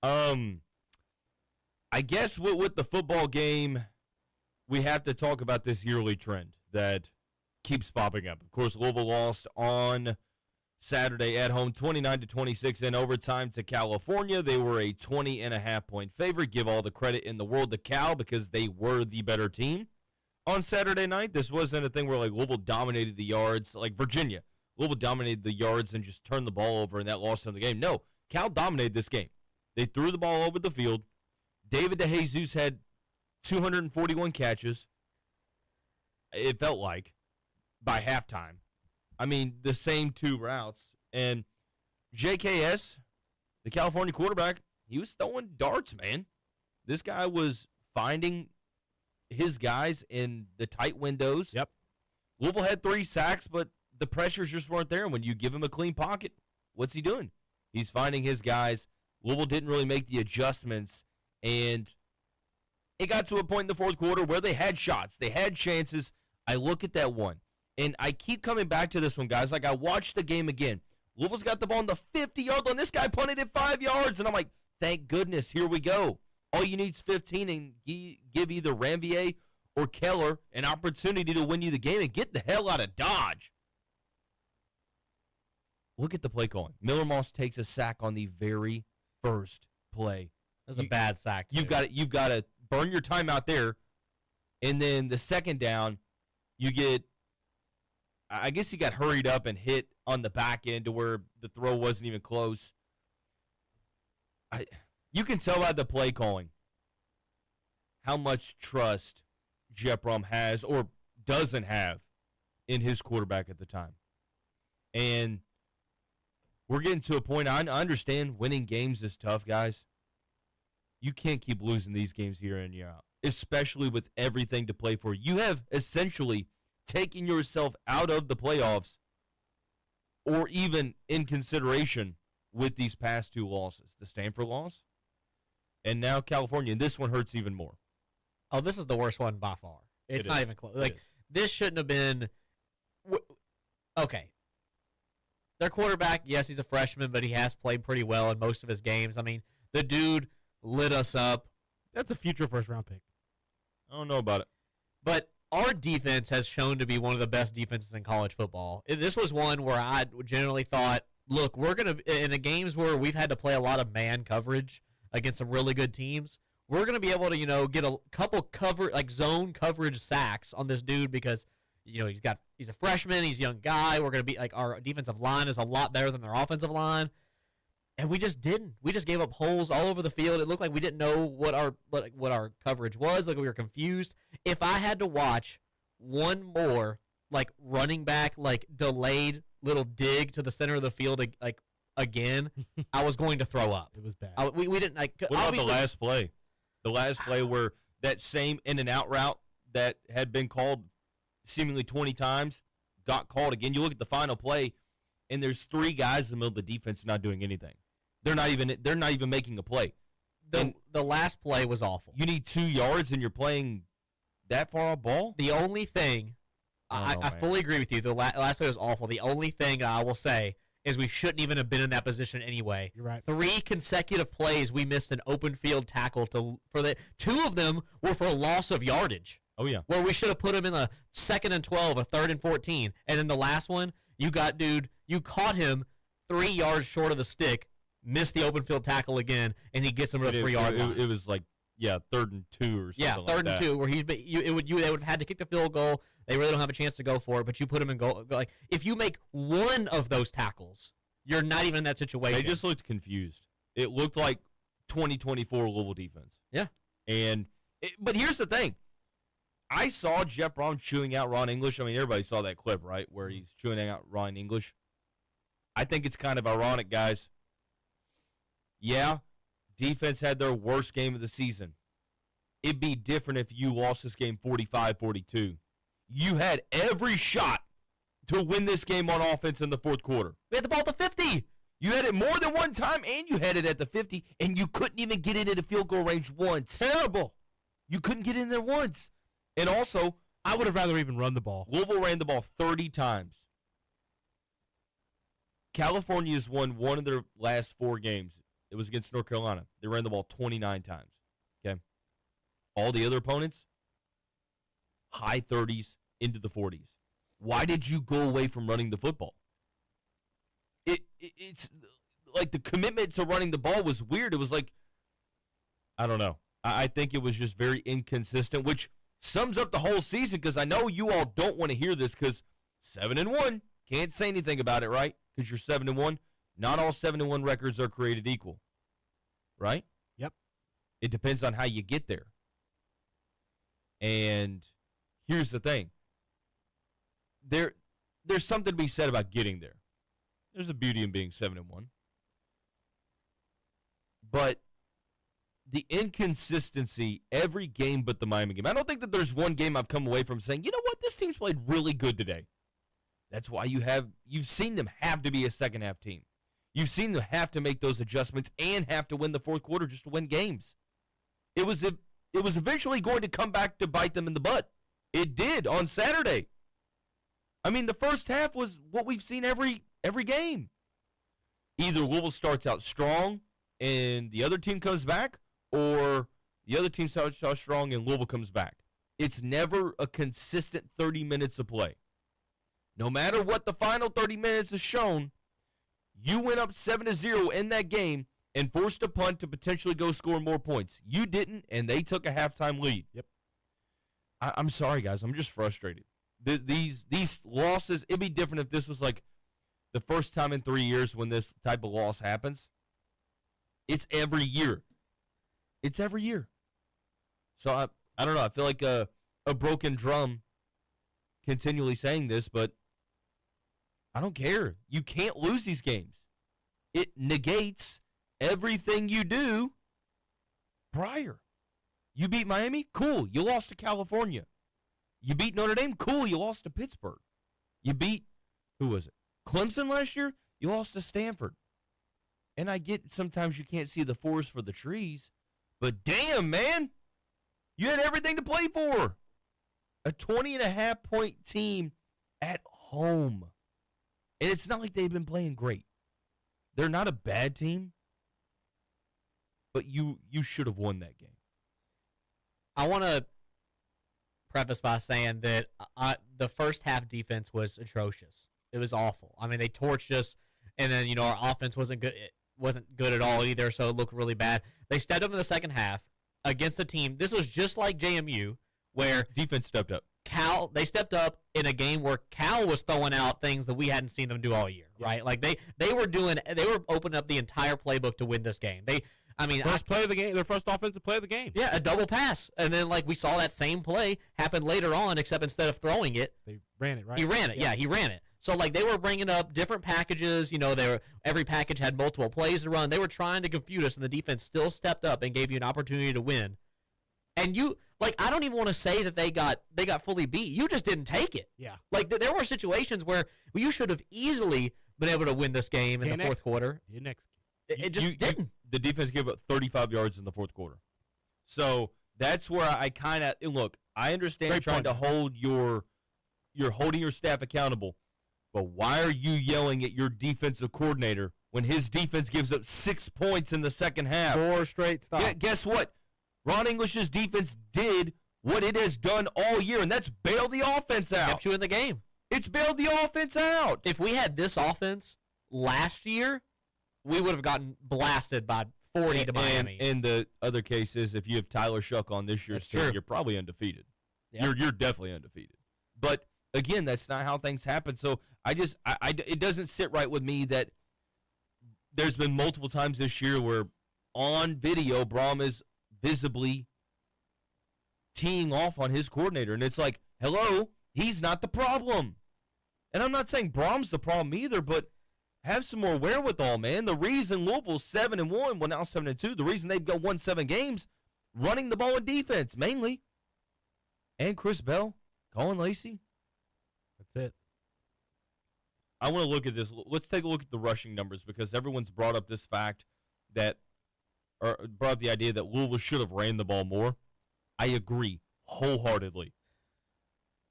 I guess with the football game, we have to talk about this yearly trend that keeps popping up. Of course, Louisville lost on Saturday at home, 29-26 in overtime to California. They were a 20.5-point favorite. Give all the credit in the world to Cal because they were the better team on Saturday night. This wasn't a thing where like Louisville dominated the yards like Virginia. Louisville dominated the yards and just turned the ball over, and that lost them the game. No, Cal dominated this game. They threw the ball over the field. David DeJesus had 241 catches, it felt like, by halftime. I mean, the same two routes. And JKS, the California quarterback, he was throwing darts, man. This guy was finding his guys in the tight windows. Yep. Louisville had 3 sacks, but the pressures just weren't there. When you give him a clean pocket, what's he doing? He's finding his guys. Louisville didn't really make the adjustments, and it got to a point in the fourth quarter where they had shots. They had chances. I look at that one, and I keep coming back to this one, guys. Like, I watched the game again. Louisville's got the ball on the 50-yard line. This guy punted it 5 yards, and I'm like, thank goodness, here we go. All you need is 15 and give either Ranvier or Keller an opportunity to win you the game and get the hell out of Dodge. Look at the play calling. Miller Moss takes a sack on the very first play. That's a bad sack, too. You've got to burn your time out there, and then the second down, you get, I guess he got hurried up and hit on the back end to where the throw wasn't even close. You can tell by the play calling how much trust Jeff Brom has or doesn't have in his quarterback at the time. And we're getting to a point, I understand winning games is tough, guys. You can't keep losing these games year in, year out, especially with everything to play for. You have essentially taken yourself out of the playoffs or even in consideration with these past 2 losses. The Stanford loss and now California. And this one hurts even more. Oh, this is the worst one by far. It's not even close. Like, this shouldn't have been okay. Their quarterback, yes, he's a freshman, but he has played pretty well in most of his games. I mean, the dude lit us up. That's a future first-round pick. I don't know about it. But our defense has shown to be one of the best defenses in college football. This was one where I generally thought, look, we're going to, in the games where we've had to play a lot of man coverage against some really good teams, we're going to be able to, get a couple zone coverage sacks on this dude because, he's a freshman, he's a young guy. We're going to be our defensive line is a lot better than their offensive line. And we just didn't. We just gave up holes all over the field. It looked like we didn't know what our coverage was. Like, we were confused. If I had to watch one more running back delayed little dig to the center of the field again, I was going to throw up. It was bad. We didn't What about the last play? The last play where that same in and out route that had been called seemingly 20 times got called again. You look at the final play, and there's 3 guys in the middle of the defense not doing anything. They're not even making a play. The last play was awful. You need 2 yards, and you're playing that far off ball? The only thing, I fully agree with you. The last play was awful. The only thing I will say is we shouldn't even have been in that position anyway. You're right. 3 consecutive plays, we missed an open field tackle. 2 of them were for a loss of yardage. Oh, yeah. Where we should have put him in a 2nd and 12, a 3rd and 14. And then the last one, you caught him 3 yards short of the stick, missed the open field tackle again, and he gets him to the 3-yard line. It was 3rd and 2 or something like that. Yeah, 3rd and 2, where they would have had to kick the field goal. They really don't have a chance to go for it, but you put him in goal. If you make one of those tackles, you're not even in that situation. They just looked confused. It looked like 2024 Louisville defense. Yeah. But here's the thing. I saw Jeff Brom chewing out Ron English. I mean, everybody saw that clip, right, where he's chewing out Ron English. I think it's kind of ironic, guys. Yeah, defense had their worst game of the season. It'd be different if you lost this game 45-42. You had every shot to win this game on offense in the fourth quarter. We had the ball at the 50. You had it more than one time, and you had it at the 50, and you couldn't even get it into field goal range once. Terrible. You couldn't get in there once. And also, I would have rather even run the ball. Louisville ran the ball 30 times. California has won one of their last 4 games It was against North Carolina. They ran the ball 29 times. Okay. All the other opponents, high 30s into the 40s. Why did you go away from running the football? It's like the commitment to running the ball was weird. It was like, I don't know. I think it was just very inconsistent, which sums up the whole season because I know you all don't want to hear this because 7-1, can't say anything about it, right? Because you're 7-1. Not all 7-1 records are created equal, right? Yep. It depends on how you get there. And here's the thing. There's something to be said about getting there. There's a beauty in being 7-1. But the inconsistency every game but the Miami game. I don't think that there's one game I've come away from saying, you know what, this team's played really good today. That's why you've seen them have to be a second half team. You've seen them have to make those adjustments and have to win the fourth quarter just to win games. It was eventually going to come back to bite them in the butt. It did on Saturday. I mean, the first half was what we've seen every game. Either Louisville starts out strong and the other team comes back, or the other team starts out strong and Louisville comes back. It's never a consistent 30 minutes of play. No matter what the final 30 minutes has shown, you went up 7-0 in that game and forced a punt to potentially go score more points. You didn't, and they took a halftime lead. Yep. I'm sorry, guys. I'm just frustrated. These losses, it'd be different if this was like the first time in 3 years when this type of loss happens. It's every year. It's every year. So I don't know. I feel like a broken drum continually saying this, but I don't care. You can't lose these games. It negates everything you do prior. You beat Miami? Cool. You lost to California. You beat Notre Dame? Cool. You lost to Pittsburgh. You beat, who was it? Clemson last year? You lost to Stanford. And I get sometimes you can't see the forest for the trees, but damn, man, you had everything to play for. A 20.5-point team at home. And it's not like they've been playing great. They're not a bad team, but you should have won that game. I want to preface by saying that the first half defense was atrocious. It was awful. I mean, they torched us, and then our offense wasn't good. It wasn't good at all either, so it looked really bad. They stepped up in the second half against a team. This was just like JMU, where defense stepped up. They stepped up in a game where Cal was throwing out things that we hadn't seen them do all year, right? Like they were opening up the entire playbook to win this game. First play of the game, their first offensive play of the game. Yeah, a double pass. And then, we saw that same play happen later on, except instead of throwing it, they ran it, right? He ran it. Yeah, he ran it. So, they were bringing up different packages. Every package had multiple plays to run. They were trying to confuse us, and the defense still stepped up and gave you an opportunity to win. And I don't even want to say that they got fully beat. You just didn't take it. Yeah. There were situations where you should have easily been able to win this game in the fourth quarter. Didn't execute. It just didn't. The defense gave up 35 yards in the fourth quarter. So that's where I kind of look. I understand trying to hold you're holding your staff accountable, but why are you yelling at your defensive coordinator when his defense gives up 6 points in the second half? 4 straight stops. Yeah, guess what? Ron English's defense did what it has done all year, and that's bail the offense out. Kept you in the game. It's bailed the offense out. If we had this offense last year, we would have gotten blasted by 40 to Miami. And the other case is if you have Tyler Shuck on this year's team, you're probably undefeated. Yeah. You're definitely undefeated. But again, that's not how things happen. So it doesn't sit right with me that there's been multiple times this year where on video Braum is visibly teeing off on his coordinator, and it's like, hello, he's not the problem. And I'm not saying Braum's the problem either, but have some more wherewithal, man. The reason Louisville's 7-1, well now 7-2, the reason they've won 7 games, running the ball in defense mainly, and Chris Bell, Colin Lacey. That's it. I want to look at this. Let's take a look at the rushing numbers because everyone's brought up this fact or brought up the idea that Louisville should have ran the ball more. I agree wholeheartedly.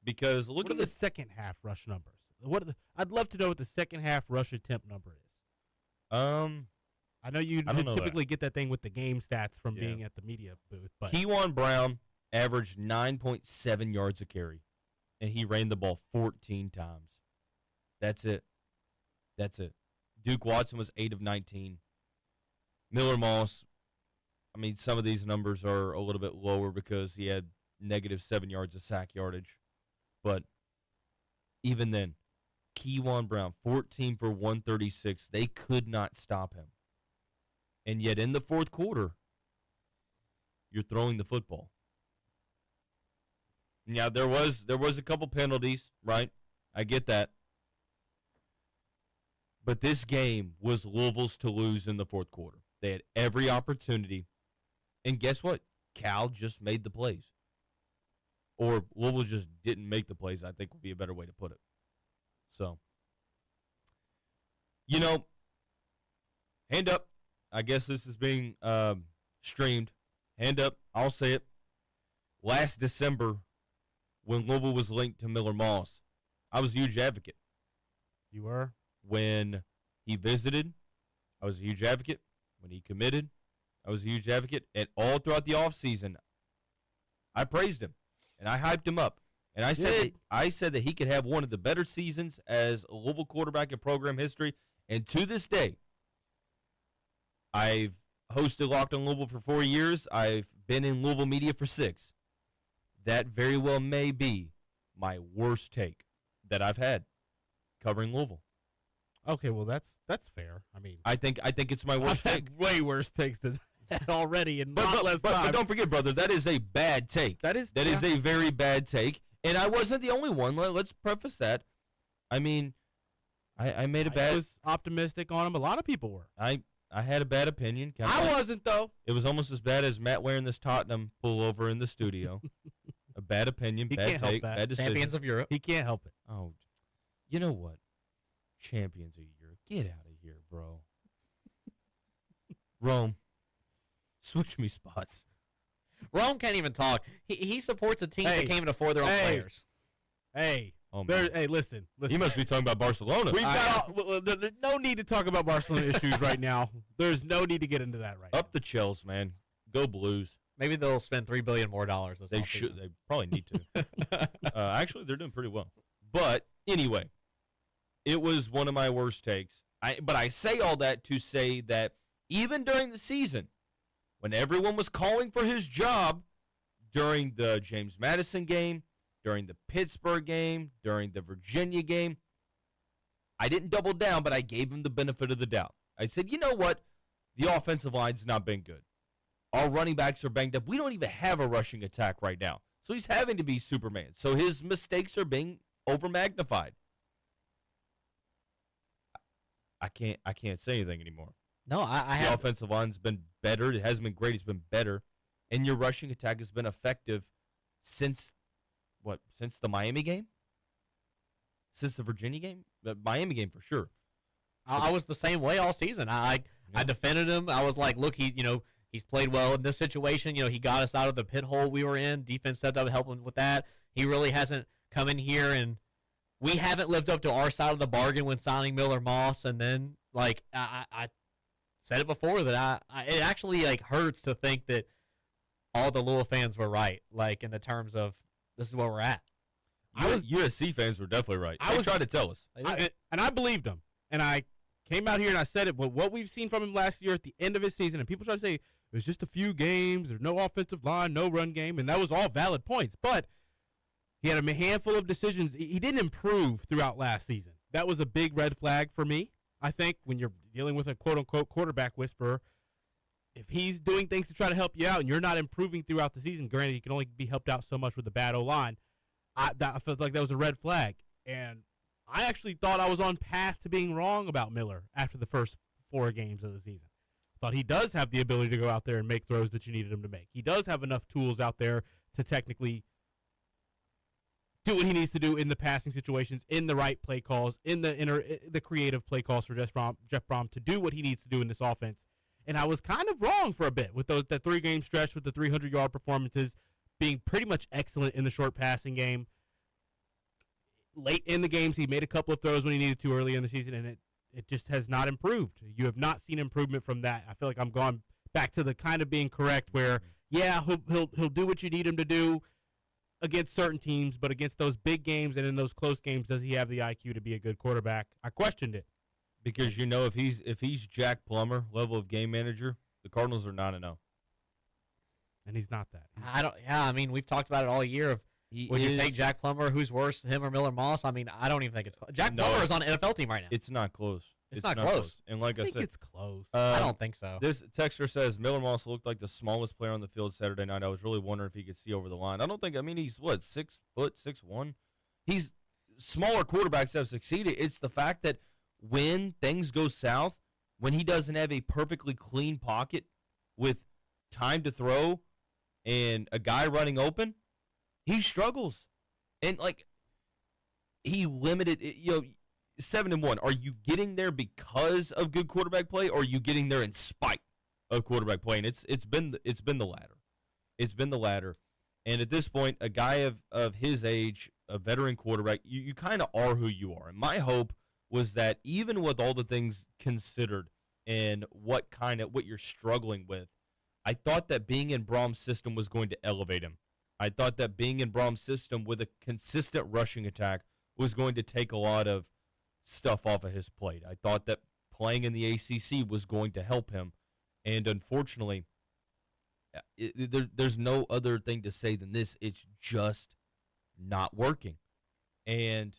Because look at the second half rush numbers. I'd love to know what the second half rush attempt number is. I know you I don't know typically get that thing with the game stats from Yeah. being at the media booth, but Kejuan Brown averaged 9.7 yards a carry, and he ran the ball 14 times. That's it. That's it. Duke Watson was 8 of 19. Miller Moss, I mean, some of these numbers are a little bit lower because he had negative 7 yards of sack yardage. But even then, Kejuan Brown, 14 for 136. They could not stop him. And yet in the fourth quarter, you're throwing the football. Yeah, there was a couple penalties, right? I get that. But this game was Louisville's to lose in the fourth quarter. They had every opportunity. And guess what? Cal just made the plays. Or Louisville just didn't make the plays, I think would be a better way to put it. So, hand up. I guess this is being streamed. Hand up. I'll say it. Last December, when Louisville was linked to Miller Moss, I was a huge advocate. you were. When he visited, I was a huge advocate. When he committed, I was a huge advocate. And all throughout the offseason, I praised him and I hyped him up. And I said that he could have one of the better seasons as a Louisville quarterback in program history. And to this day, I've hosted Locked on Louisville for 4 years. I've been in Louisville media for 6. That very well may be my worst take that I've had covering Louisville. Okay, well that's fair. I mean, I think it's my I've worst take. had way worse takes than that already, and But don't forget, brother, that is a bad take. That is a very bad take, and I wasn't the only one. Let's preface that. I mean, I made a bad. I was optimistic on him. A lot of people were. I had a bad opinion. I wasn't though. It was almost as bad as Matt wearing this Tottenham pullover in the studio. A bad opinion, He bad can't help take, that. bad decision. Champions of Europe. He can't help it. Oh, you know what? Champions of Europe. Get out of here, bro. Rome, switch me spots. Rome can't even talk. He supports a team that Hey. can't even afford their own Hey. players. Hey, Oh, man. hey, listen. He must be talking about Barcelona. We've got there's no need to talk about Barcelona issues right now. There's no need to get into that right Up the Chels, man. Go Blues. Maybe they'll spend $3 billion more this They offseason. should. They probably need to. Actually, they're doing pretty well. But anyway, it was one of my worst takes. But I say all that to say that even during the season, when everyone was calling for his job, during the James Madison game, during the Pittsburgh game, during the Virginia game, I didn't double down, but I gave him the benefit of the doubt. I said, you know what? The offensive line's not been good. Our running backs are banged up. We don't even have a rushing attack right now. So he's having to be Superman. So his mistakes are being over-magnified. I can't say anything anymore. No, I The have. offensive line's been better. It hasn't been great. It's been better. And your rushing attack has been effective since the Miami game? Since the Virginia game? The Miami game for sure. I was the same way all season. I defended him. I was like, look, he's played well in this situation. He got us out of the pit hole we were in. Defense stepped up and helped him with that. He really hasn't come in here, and we haven't lived up to our side of the bargain when signing Miller Moss. And then, like, I said it before that it actually like hurts to think that all the Louisville fans were right, like in the terms of this is where we're at. USC fans were definitely right. They tried to tell us. and I believed him. And I came out here and I said it. But what we've seen from him last year at the end of his season, and people try to say it was just a few games, there's no offensive line, no run game, and that was all valid points. But he had a handful of decisions. He didn't improve throughout last season. That was a big red flag for me. I think when you're dealing with a quote-unquote quarterback whisperer, if he's doing things to try to help you out and you're not improving throughout the season, granted, he can only be helped out so much with the bad O-line, I felt like that was a red flag. And I actually thought I was on path to being wrong about Miller after the first 4 games of the season. I thought he does have the ability to go out there and make throws that you needed him to make. He does have enough tools out there to technically do what he needs to do in the passing situations, in the right play calls, in the creative play calls for Jeff Brom to do what he needs to do in this offense. And I was kind of wrong for a bit with that 3-game stretch with the 300-yard performances, being pretty much excellent in the short passing game. Late in the games, he made a couple of throws when he needed to early in the season, and it just has not improved. You have not seen improvement from that. I feel like I'm going back to the kind of being correct where, yeah, he'll do what you need him to do against certain teams, but against those big games and in those close games, does he have the IQ to be a good quarterback? I questioned it. Because if he's Jack Plummer level of game manager, the Cardinals are 9-0. And he's not that. I mean, we've talked about it all year. Would you take Jack Plummer? Who's worse, him or Miller Moss? I mean, I don't even think it's close. Jack Plummer is on an NFL team right now. It's not close. It's not close. And like I think said, it's close. I don't think so. This texter says Miller Moss looked like the smallest player on the field Saturday night. I was really wondering if he could see over the line. I mean, he's 6 foot, 6'1". He's smaller quarterbacks have succeeded. It's the fact that when things go south, when he doesn't have a perfectly clean pocket with time to throw and a guy running open, he struggles. And like he limited, 7-1. Are you getting there because of good quarterback play, or are you getting there in spite of quarterback play? And it's been the latter. It's been the latter. And at this point, a guy of his age, a veteran quarterback, you kind of are who you are. And my hope was that even with all the things considered and what you're struggling with, I thought that being in Brom's system was going to elevate him. I thought that being in Brom's system with a consistent rushing attack was going to take a lot of stuff off of his plate. I thought that playing in the ACC was going to help him. And unfortunately, there's no other thing to say than this. It's just not working. And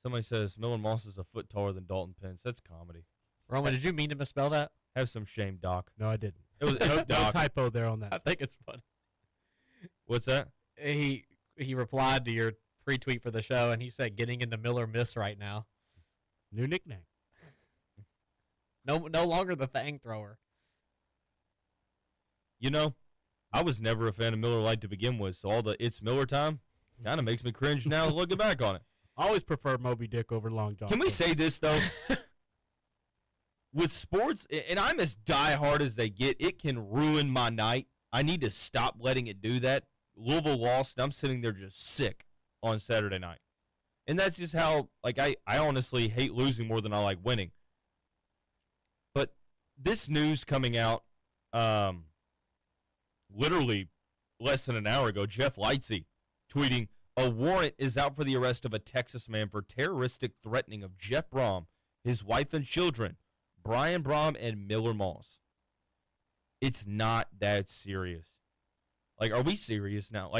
somebody says Miller Moss is a foot taller than Dalton Pence. That's comedy. Roman, did you mean to misspell that? Have some shame, Doc. No, I didn't. It was no Doc. typo there on I that. think it's funny. What's that? He replied to your pre-tweet for the show, and he said, "Getting into Miller Miss right now." New nickname. No longer the thang thrower. I was never a fan of Miller Lite to begin with, so all the "it's Miller time" kind of makes me cringe now looking back on it. I always prefer Moby Dick over Long John. Can we say this, though? With sports, and I'm as diehard as they get, it can ruin my night. I need to stop letting it do that. Louisville lost, and I'm sitting there just sick on Saturday night. And that's just how, I honestly hate losing more than I like winning. But this news coming out literally less than an hour ago, Jeff Lightsey tweeting, "A warrant is out for the arrest of a Texas man for terroristic threatening of Jeff Brom, his wife and children, Brian Brom, and Miller Moss." It's not that serious. Are we serious now?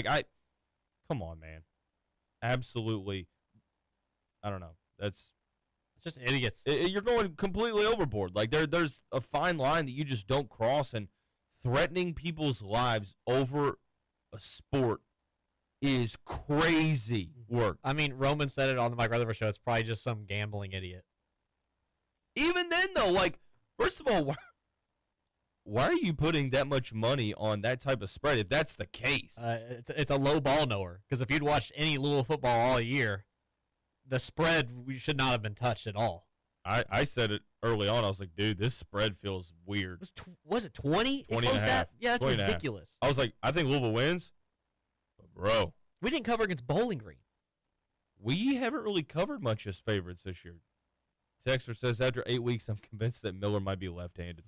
Come on, man. Absolutely. I don't know. It's just idiots. You're going completely overboard. There's a fine line that you just don't cross, and threatening people's lives over a sport is crazy work. I mean, Roman said it on the Mike Rutherford show. It's probably just some gambling idiot. Even then, though, first of all, why are you putting that much money on that type of spread if that's the case? It's a low ball knower, because if you'd watched any Louisville football all year, the spread we should not have been touched at all. I said it early on. I was like, dude, this spread feels weird. Was it 20? 20 and a half. Yeah, that's ridiculous. I was like, I think Louisville wins. But bro. We didn't cover against Bowling Green. We haven't really covered much as favorites this year. Texter says, after 8 weeks, I'm convinced that Miller might be left-handed.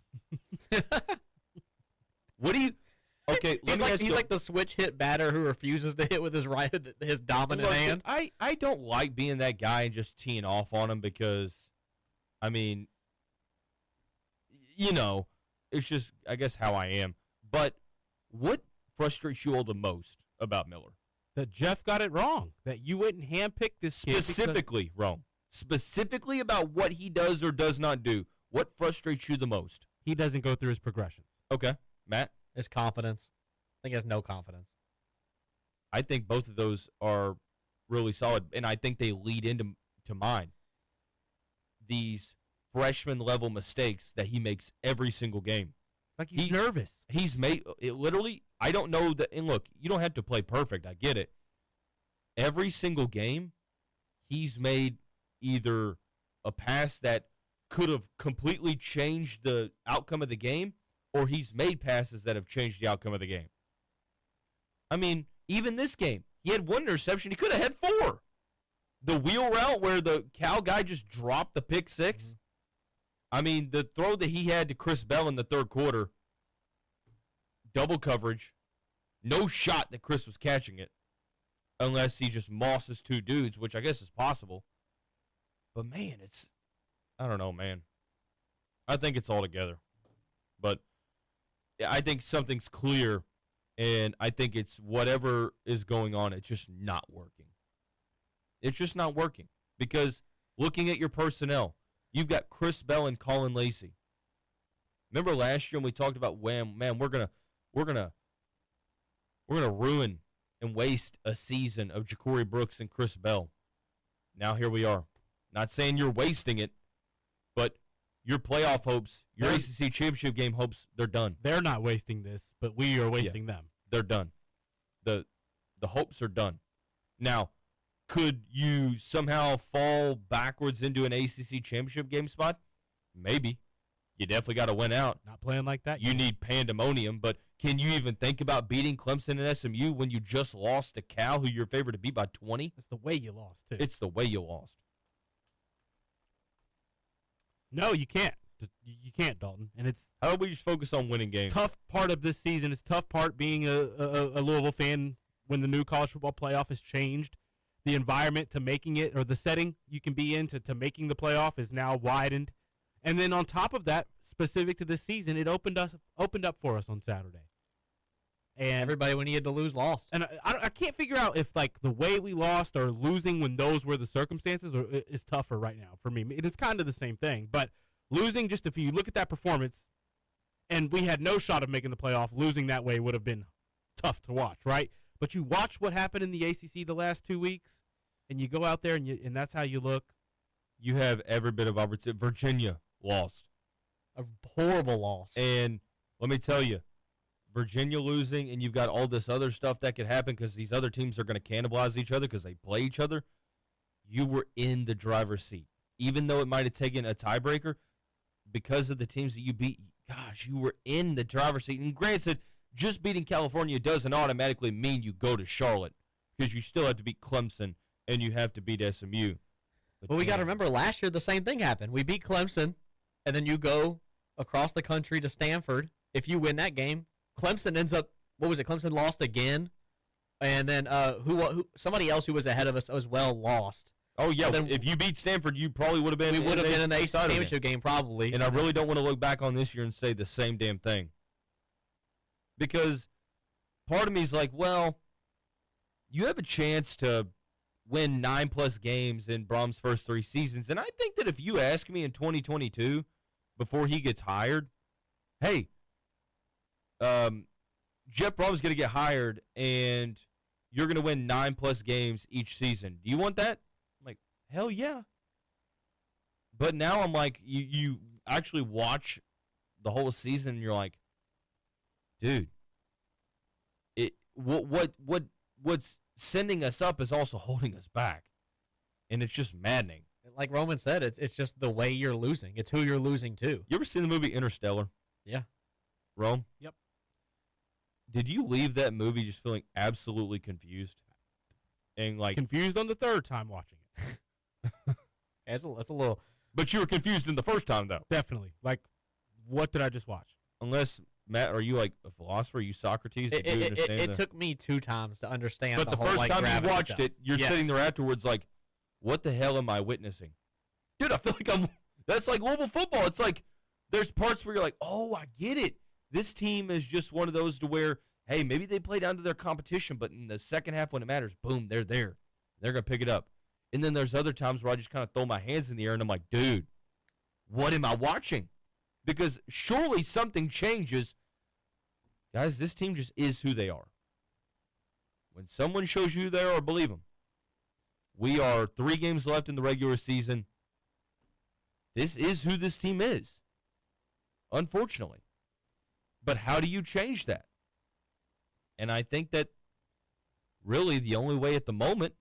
What do you... Okay, he's like the switch hit batter who refuses to hit with his his dominant hand. I don't like being that guy and just teeing off on him because, I mean, it's just, I guess, how I am. But what frustrates you all the most about Miller? That Jeff got it wrong. That you wouldn't handpick this kid. Specifically wrong. Specifically about what he does or does not do. What frustrates you the most? He doesn't go through his progressions. Okay. Matt? His confidence. I think he has no confidence. I think both of those are really solid, and I think they lead into mine. These freshman-level mistakes that he makes every single game. He's nervous. He's made it literally. I don't know that. And look, you don't have to play perfect. I get it. Every single game, he's made either a pass that could have completely changed the outcome of the game, or he's made passes that have changed the outcome of the game. I mean, even this game, he had one interception. He could have had 4. The wheel route where the Cal guy just dropped the pick 6. I mean, the throw that he had to Chris Bell in the third quarter, double coverage, no shot that Chris was catching it, unless he just mosses two dudes, which I guess is possible. But, man, I don't know, man. I think it's all together. But I think something's clear, and I think it's whatever is going on, it's just not working. It's just not working. Because looking at your personnel, you've got Chris Bell and Colin Lacey. Remember last year when we talked about, man, we're gonna ruin and waste a season of Ja'Cory Brooks and Chris Bell. Now here we are. Not saying you're wasting it, but your playoff hopes, your ACC championship game hopes, they're done. They're not wasting this, but we are wasting them. They're done. The hopes are done. Now, could you somehow fall backwards into an ACC championship game spot? Maybe. You definitely got to win out. Not playing like that. You need pandemonium, but can you even think about beating Clemson and SMU when you just lost to Cal, who you're favored to beat by 20? It's the way you lost, too. It's the way you lost. No, you can't. You can't, Dalton. And it's how about we just focus on winning games? Tough part of this season. It's tough part being a Louisville fan when the new college football playoff has changed. The environment to making it, or the setting you can be in to making the playoff is now widened. And then on top of that, specific to this season, it opened up for us on Saturday. And everybody, when he had to lose, lost. And I can't figure out if like the way we lost or losing when those were the circumstances is tougher right now for me. It's kind of the same thing, but losing, just if you look at that performance, and we had no shot of making the playoff, losing that way would have been tough to watch, right? But you watch what happened in the ACC the last 2 weeks, and you go out there and that's how you look. You have every bit of opportunity. Virginia lost. A horrible loss. And let me tell you, Virginia losing, and you've got all this other stuff that could happen because these other teams are going to cannibalize each other because they play each other. You were in the driver's seat. Even though it might have taken a tiebreaker, because of the teams that you beat, gosh, you were in the driver's seat. And granted, just beating California doesn't automatically mean you go to Charlotte because you still have to beat Clemson and you have to beat SMU. But we got to remember, last year the same thing happened. We beat Clemson, and then you go across the country to Stanford. If you win that game, Clemson ends up, what was it? Clemson lost again, and then somebody else who was ahead of us as well lost. Oh yeah, so then, if you beat Stanford, you probably would have been. We would have been in the ACC championship game probably. And I really don't want to look back on this year and say the same damn thing, because part of me is like, well, you have a chance to win 9+ games in Brom's first 3 seasons, and I think that if you ask me in 2022, before he gets hired, hey, Jeff Brom's going to get hired, and you're going to win 9+ games each season. Do you want that? I'm like, hell yeah. But now I'm like, you actually watch the whole season, and you're like, dude, what's sending us up is also holding us back, and it's just maddening. Like Roman said, it's just the way you're losing. It's who you're losing to. You ever seen the movie Interstellar? Yeah. Rome? Yep. Did you leave that movie just feeling absolutely confused? And like confused on the third time watching it. That's a little. But you were confused in the first time, though. Definitely. Like, what did I just watch? Unless, Matt, are you like a philosopher? Are you Socrates? It took me 2 times to understand. But the whole, first time you watched stuff. it, you're sitting there afterwards like, what the hell am I witnessing? Dude, I feel like that's like Louisville football. It's like there's parts where you're like, oh, I get it. This team is just one of those to where, hey, maybe they play down to their competition, but in the second half when it matters, boom, they're there. They're going to pick it up. And then there's other times where I just kind of throw my hands in the air and I'm like, dude, what am I watching? Because surely something changes. Guys, this team just is who they are. When someone shows you who they are, believe them. We are 3 games left in the regular season. This is who this team is, unfortunately. But how do you change that? And I think that really the only way at the moment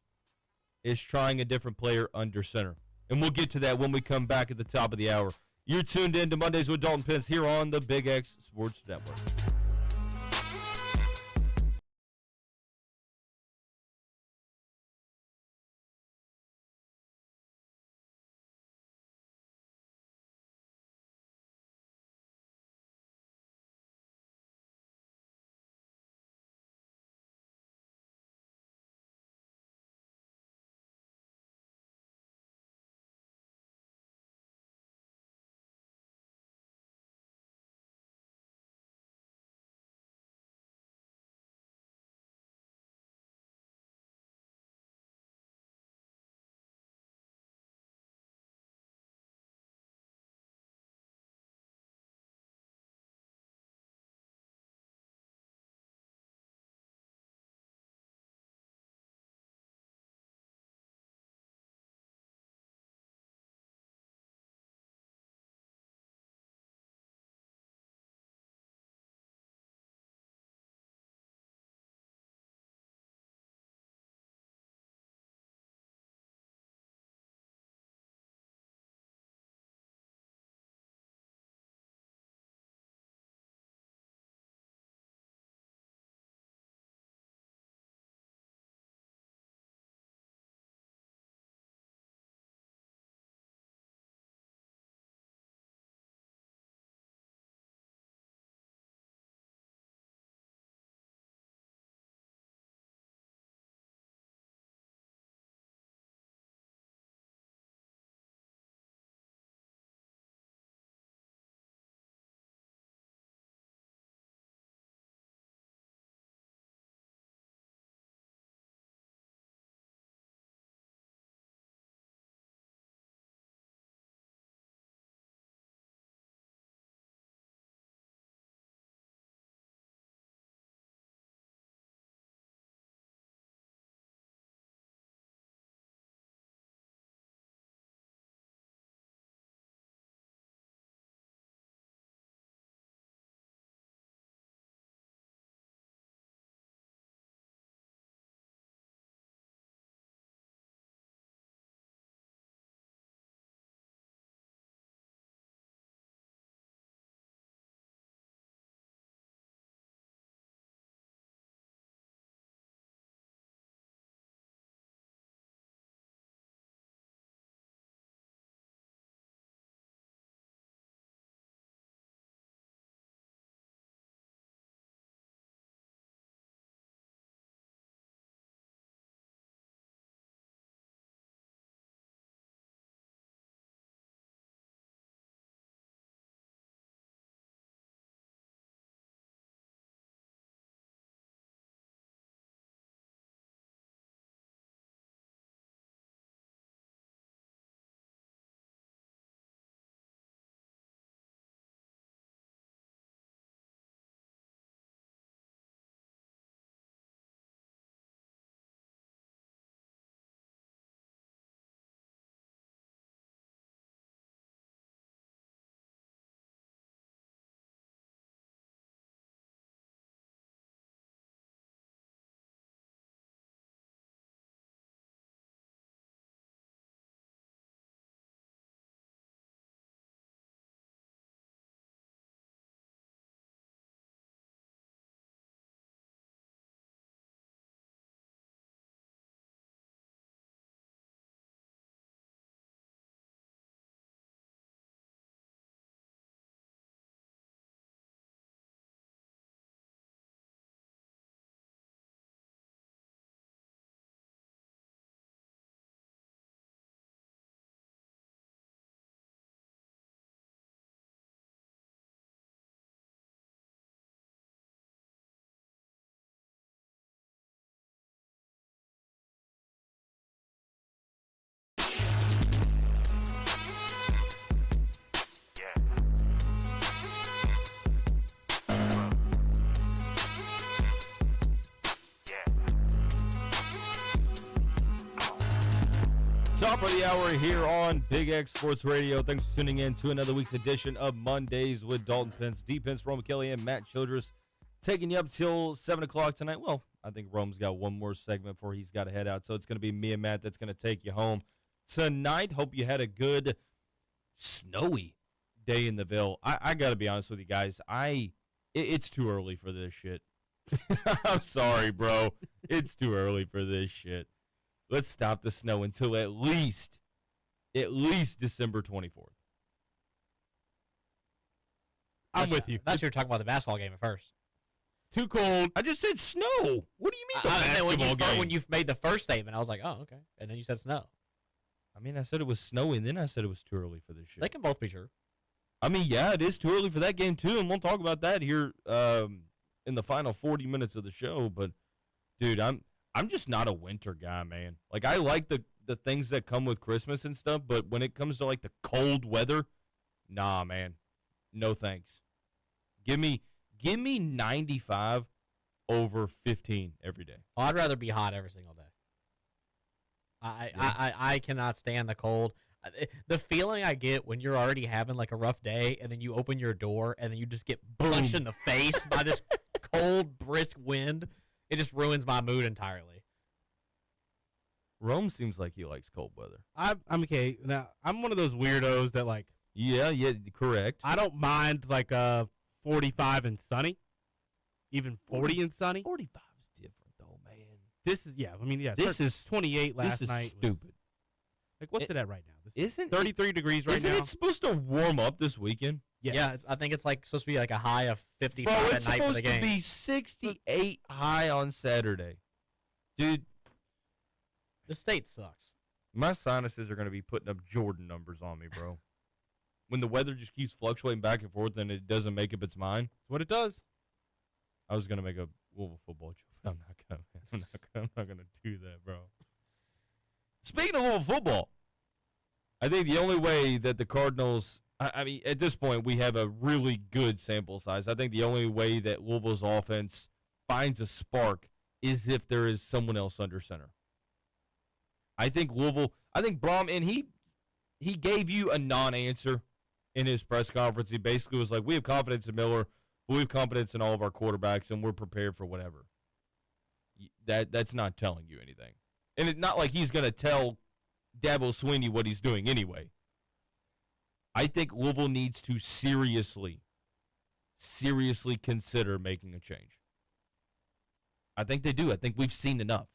is trying a different player under center. And we'll get to that when we come back at the top of the hour. You're tuned in to Mondays with Dalton Pence here on the Big X Sports Network. Top of the hour here on Big X Sports Radio. Thanks for tuning in to another week's edition of Mondays with Dalton, Pence, D. Pence, Rome Kelly, and Matt Childress, taking you up till 7 o'clock tonight. Well, I think Rome's got one more segment before he's got to head out, so it's going to be me and Matt that's going to take you home tonight. Hope you had a good snowy day in the Ville. I got to be honest with you guys. It's too early for this shit. I'm sorry, bro. It's too early for this shit. Let's stop the snow until at least December 24th. I'm with you. I thought you were talking about the basketball game at first. Too cold. I just said snow. What do you mean the basketball game? When you made the first statement, I was like, oh, okay. And then you said snow. I mean, I said it was snowy, and then I said it was too early for this shit. They can both be true. I mean, yeah, it is too early for that game, too, and we'll talk about that here in the final 40 minutes of the show. But, dude, I'm just not a winter guy, man. Like, I like the things that come with Christmas and stuff, but when it comes to, like, the cold weather, nah, man. No thanks. Give me 95 over 15 every day. Oh, I'd rather be hot every single day. I cannot stand the cold. The feeling I get when you're already having like a rough day and then you open your door and then you just get punched in the face by this cold, brisk wind, it just ruins my mood entirely. Rome seems like he likes cold weather. I'm okay. Now, I'm one of those weirdos that, like, Yeah, correct. I don't mind, like, 45 and sunny, even 40 and sunny. 45 is different, though, man. This is, This is 28 last night. This is stupid. Like, what's it at right now? This Isn't 33 degrees right Isn't now? it supposed to warm up this weekend? Yes. Yeah, I think it's like supposed to be like a high of 55 Bro, at it's night for the supposed game. to be 68 high on Saturday. Dude, The state sucks. my sinuses are going to be putting up Jordan numbers on me, bro. When the weather just keeps fluctuating back and forth and it doesn't make up its mind. That's what it does. I was going to make a Louisville football joke, but I'm not going to do that, bro. Speaking of Louisville football, I think the only way that the Cardinals, I mean, at this point, we have a really good sample size. I think the only way that Louisville's offense finds a spark is if there is someone else under center. I think Braum, and he gave you a non-answer in his press conference. He basically was like, we have confidence in Miller, but we have confidence in all of our quarterbacks, and we're prepared for whatever. That's not telling you anything. And it's not like he's going to tell Dabo Swinney what he's doing anyway. I think Louisville needs to seriously consider making a change. I think they do. I think we've seen enough.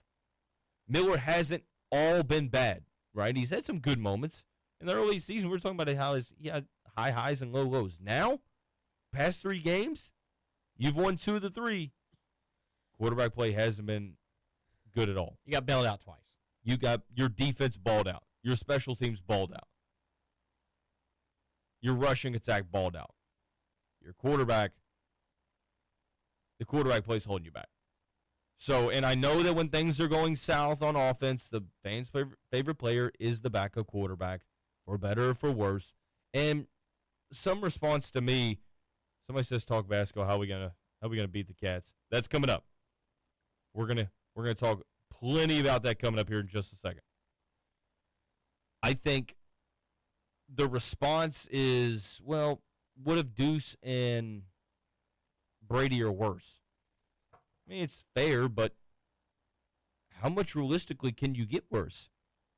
Miller hasn't all been bad, right? He's had some good moments. In the early season, we were talking about how he had high highs and low lows. Now, past 3 games, you've won 2 of the 3. Quarterback play hasn't been good at all. You got bailed out twice. You got your defense balled out. Your special teams balled out. Your rushing attack balled out. Your quarterback, the quarterback play's holding you back. So, and I know that when things are going south on offense, the fans' favorite player is the backup quarterback, for better or for worse. And some response to me, somebody says talk basketball. How we gonna beat the Cats? That's coming up. We're gonna talk plenty about that coming up here in just a second. I think the response is, well, what if Deuce and Brady are worse? I mean, it's fair, but how much realistically can you get worse?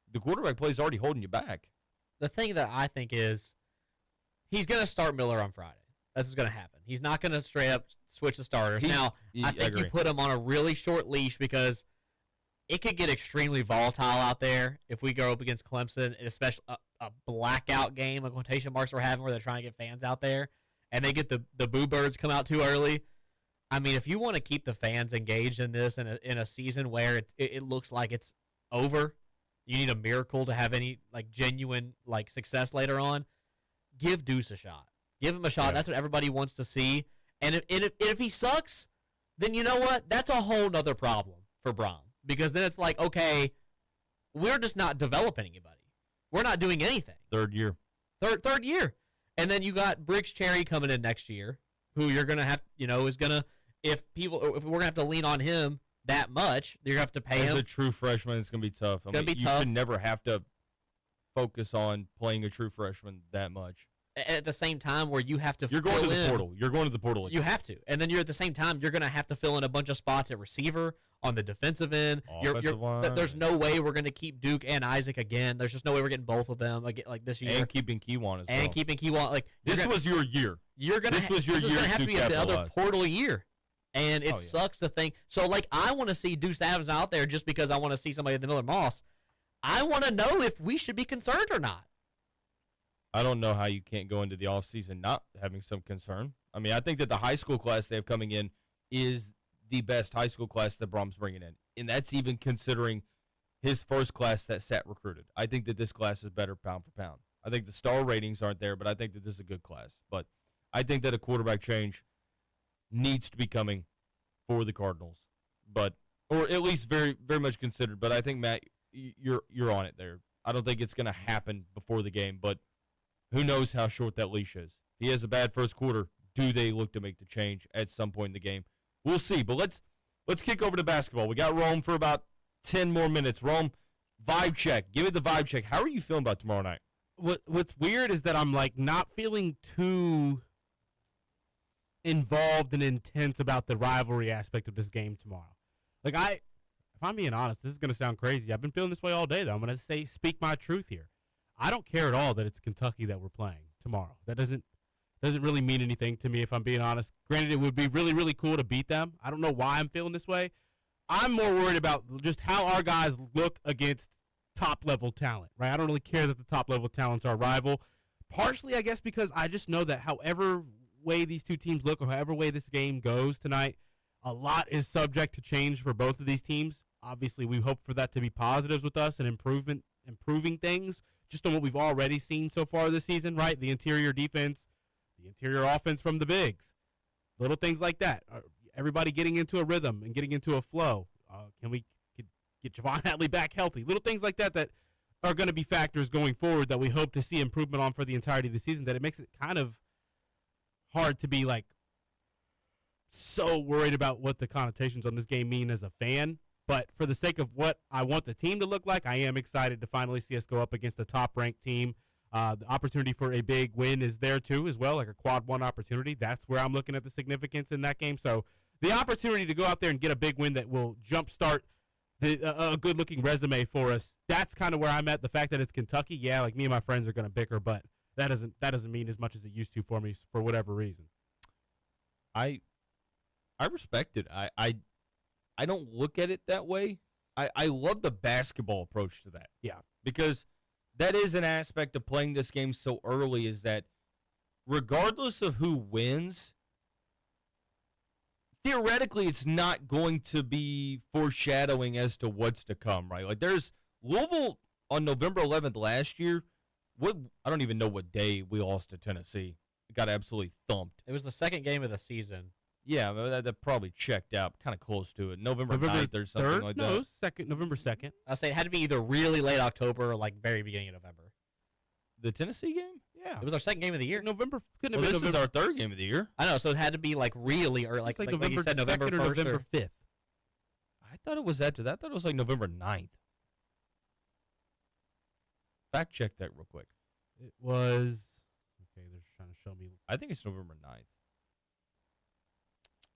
The quarterback play is already holding you back. The thing that I think is he's going to start Miller on Friday. That's what's going to happen. He's not going to straight up switch the starters. I think you put him on a really short leash because it could get extremely volatile out there if we go up against Clemson, and especially a blackout game, of quotation marks we're having, where they're trying to get fans out there, and they get the boo birds come out too early. I mean, if you want to keep the fans engaged in this in a season where it looks like it's over, you need a miracle to have any like genuine like success later on. Give Deuce a shot. Give him a shot. Yeah. That's what everybody wants to see. And if he sucks, then you know what? That's a whole nother problem for Braum. Because then it's like, okay, we're just not developing anybody. We're not doing anything. Third year. Third year. And then you got Briggs Cherry coming in next year, who you're going to have, is going to, if we're going to have to lean on him that much, you're going to have to pay him. As a true freshman, it's going to be tough. It's going to be tough. You should never have to focus on playing a true freshman that much. At the same time where you have to You're going to fill the in, portal. You're going to the portal. You have to. And then you're at the same time, you're going to have to fill in a bunch of spots at receiver, on the defensive end. Offensive line. There's no way we're going to keep Duke and Isaac again. There's just no way we're getting both of them like this year. And keeping Keywan as well. And keeping Keywan. Like, this was your year. This was your year year to have to to be another capitalize. portal year. And it sucks to think. So, like, I want to see Deuce Adams out there just because I want to see somebody in the Miller Moss. I want to know if we should be concerned or not. I don't know how you can't go into the offseason not having some concern. I mean, I think that the high school class they have coming in is the best high school class that Brom's bringing in. And that's even considering his first class that Sat recruited. I think that this class is better pound for pound. I think the star ratings aren't there, but I think that this is a good class. But I think that a quarterback change needs to be coming for the Cardinals, or at least very, very much considered. But I think, Matt, you're on it there. I don't think it's going to happen before the game, but who knows how short that leash is. If he has a bad first quarter, do they look to make the change at some point in the game? We'll see. But let's kick over to basketball. We got Rome for about 10 more minutes. Rome, vibe check. Give it the vibe check. How are you feeling about tomorrow night? What's weird is that I'm like not feeling too involved and intense about the rivalry aspect of this game tomorrow. Like if I'm being honest, this is going to sound crazy. I've been feeling this way all day, though. I'm going to speak my truth here. I don't care at all that it's Kentucky that we're playing tomorrow. That doesn't really mean anything to me, if I'm being honest. Granted, it would be really, really cool to beat them. I don't know why I'm feeling this way. I'm more worried about just how our guys look against top-level talent, right? I don't really care that the top-level talent's our rival. Partially, I guess, because I just know that however way these two teams look or however way this game goes tonight, a lot is subject to change for both of these teams. Obviously, we hope for that to be positives with us and improving things just on what we've already seen so far this season, right? The interior defense, the interior offense from the bigs, little things like that. Everybody getting into a rhythm and getting into a flow. Can we get Javon Hadley back healthy? Little things like that are going to be factors going forward that we hope to see improvement on for the entirety of the season, that it makes it kind of hard to be like so worried about what the connotations on this game mean as a fan. But for the sake of what I want the team to look like, I am excited to finally see us go up against a top-ranked team. The opportunity for a big win is there, too, as well, like a quad one opportunity. That's where I'm looking at the significance in that game. So the opportunity to go out there and get a big win that will jumpstart a good-looking resume for us, that's kind of where I'm at. The fact that it's Kentucky, yeah, like me and my friends are going to bicker, but that doesn't mean as much as it used to for me for whatever reason. I respect it. I don't look at it that way. I love the basketball approach to that. Yeah. Because that is an aspect of playing this game so early, is that regardless of who wins, theoretically it's not going to be foreshadowing as to what's to come, right? Like there's Louisville on November 11th last year. I don't even know what day we lost to Tennessee. It got absolutely thumped. It was the second game of the season. Yeah, that probably checked out, kind of close to it. November 9th or something 3rd? like No, that. it was November 2nd. I say it had to be either really late October or like very beginning of November. The Tennessee game? Yeah. It was our second game of the year. November couldn't Well, have this been is November. our third game of the year. I know, so it had to be like really, or like, It's like like November you said, November 2nd 1st. or November 5th. I thought it was after that. I thought it was like November 9th. Fact check that real quick. It was okay. They're trying to show me. I think it's November 9th.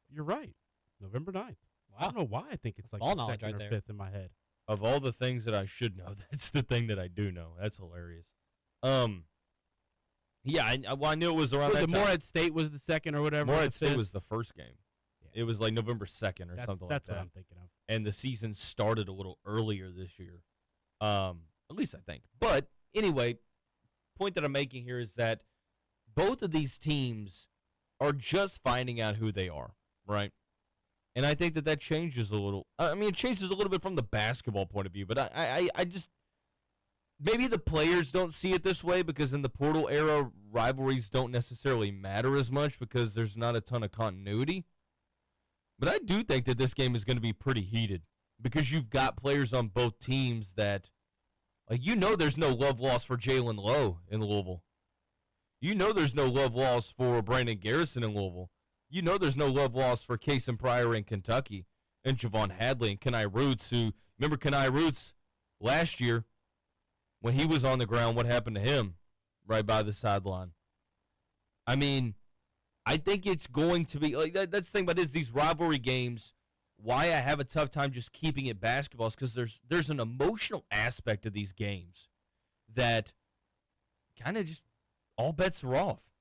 You're right. November 9th. I Wow. don't know why I think it's like Ball the knowledge 2nd right or there. 5th in my head. Of all the things that I should know, that's the thing that I do know. That's hilarious. Yeah, I knew it was around Was that it time. Morehead State was the 2nd or whatever? Morehead the State 5th? was the first game. Yeah. It was like November 2nd or something like That's that. what I'm thinking of. And the season started a little earlier this year. At least I think. But anyway, point that I'm making here is that both of these teams are just finding out who they are, right? And I think that changes a little. I mean, it changes a little bit from the basketball point of view, but I just maybe the players don't see it this way because in the portal era, rivalries don't necessarily matter as much because there's not a ton of continuity. But I do think that this game is going to be pretty heated because you've got players on both teams that, like, there's no love lost for Jalen Lowe in Louisville. There's no love lost for Brandon Garrison in Louisville. There's no love lost for Kason Pryor in Kentucky and Javon Hadley and Kenai Roots, who, remember Kenai Roots last year when he was on the ground, what happened to him right by the sideline? I mean, I think it's going to be like that's the thing about these rivalry games. Why I have a tough time just keeping it basketball is because there's an emotional aspect of these games that kind of just all bets are off.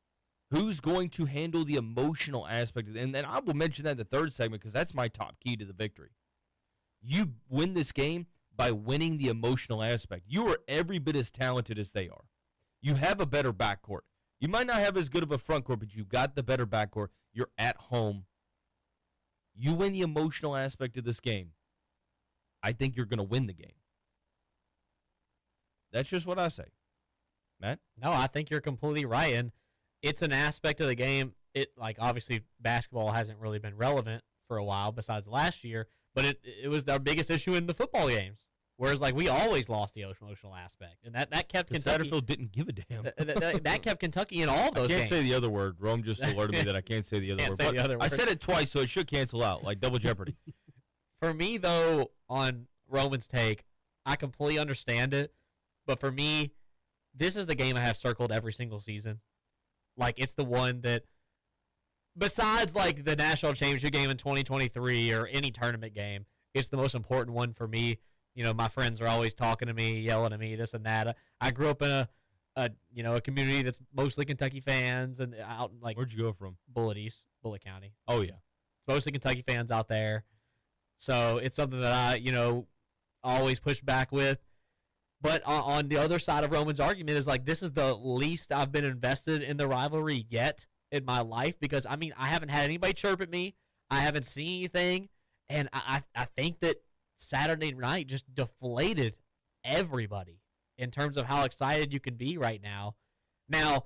Who's going to handle the emotional aspect of it? And I will mention that in the third segment because that's my top key to the victory. You win this game by winning the emotional aspect. You are every bit as talented as they are. You have a better backcourt. You might not have as good of a front court, but you got the better backcourt. You're at home. You win the emotional aspect of this game. I think you're going to win the game. That's just what I say. Matt? No, I think you're completely right. And it's an aspect of the game. Obviously basketball hasn't really been relevant for a while besides last year, but it was our biggest issue in the football games. Whereas, we always lost the emotional aspect. And that kept Kentucky. Satterfield didn't give a damn. That kept Kentucky in all of those games. I can't say the other word. Rome just alerted me that I can't say the other word. I said it twice, so it should cancel out, like double jeopardy. For me, though, on Roman's take, I completely understand it. But for me, this is the game I have circled every single season. It's the one that, besides, the national championship game in 2023 or any tournament game, it's the most important one for me. My friends are always talking to me, yelling at me, this and that. I grew up in a community that's mostly Kentucky fans, and out in Where'd you go from? Bullitt County. Oh yeah, it's mostly Kentucky fans out there. So it's something that I always push back with. But on the other side of Roman's argument is this is the least I've been invested in the rivalry yet in my life because I haven't had anybody chirp at me. I haven't seen anything, and I think that Saturday night just deflated everybody in terms of how excited you can be right now. Now,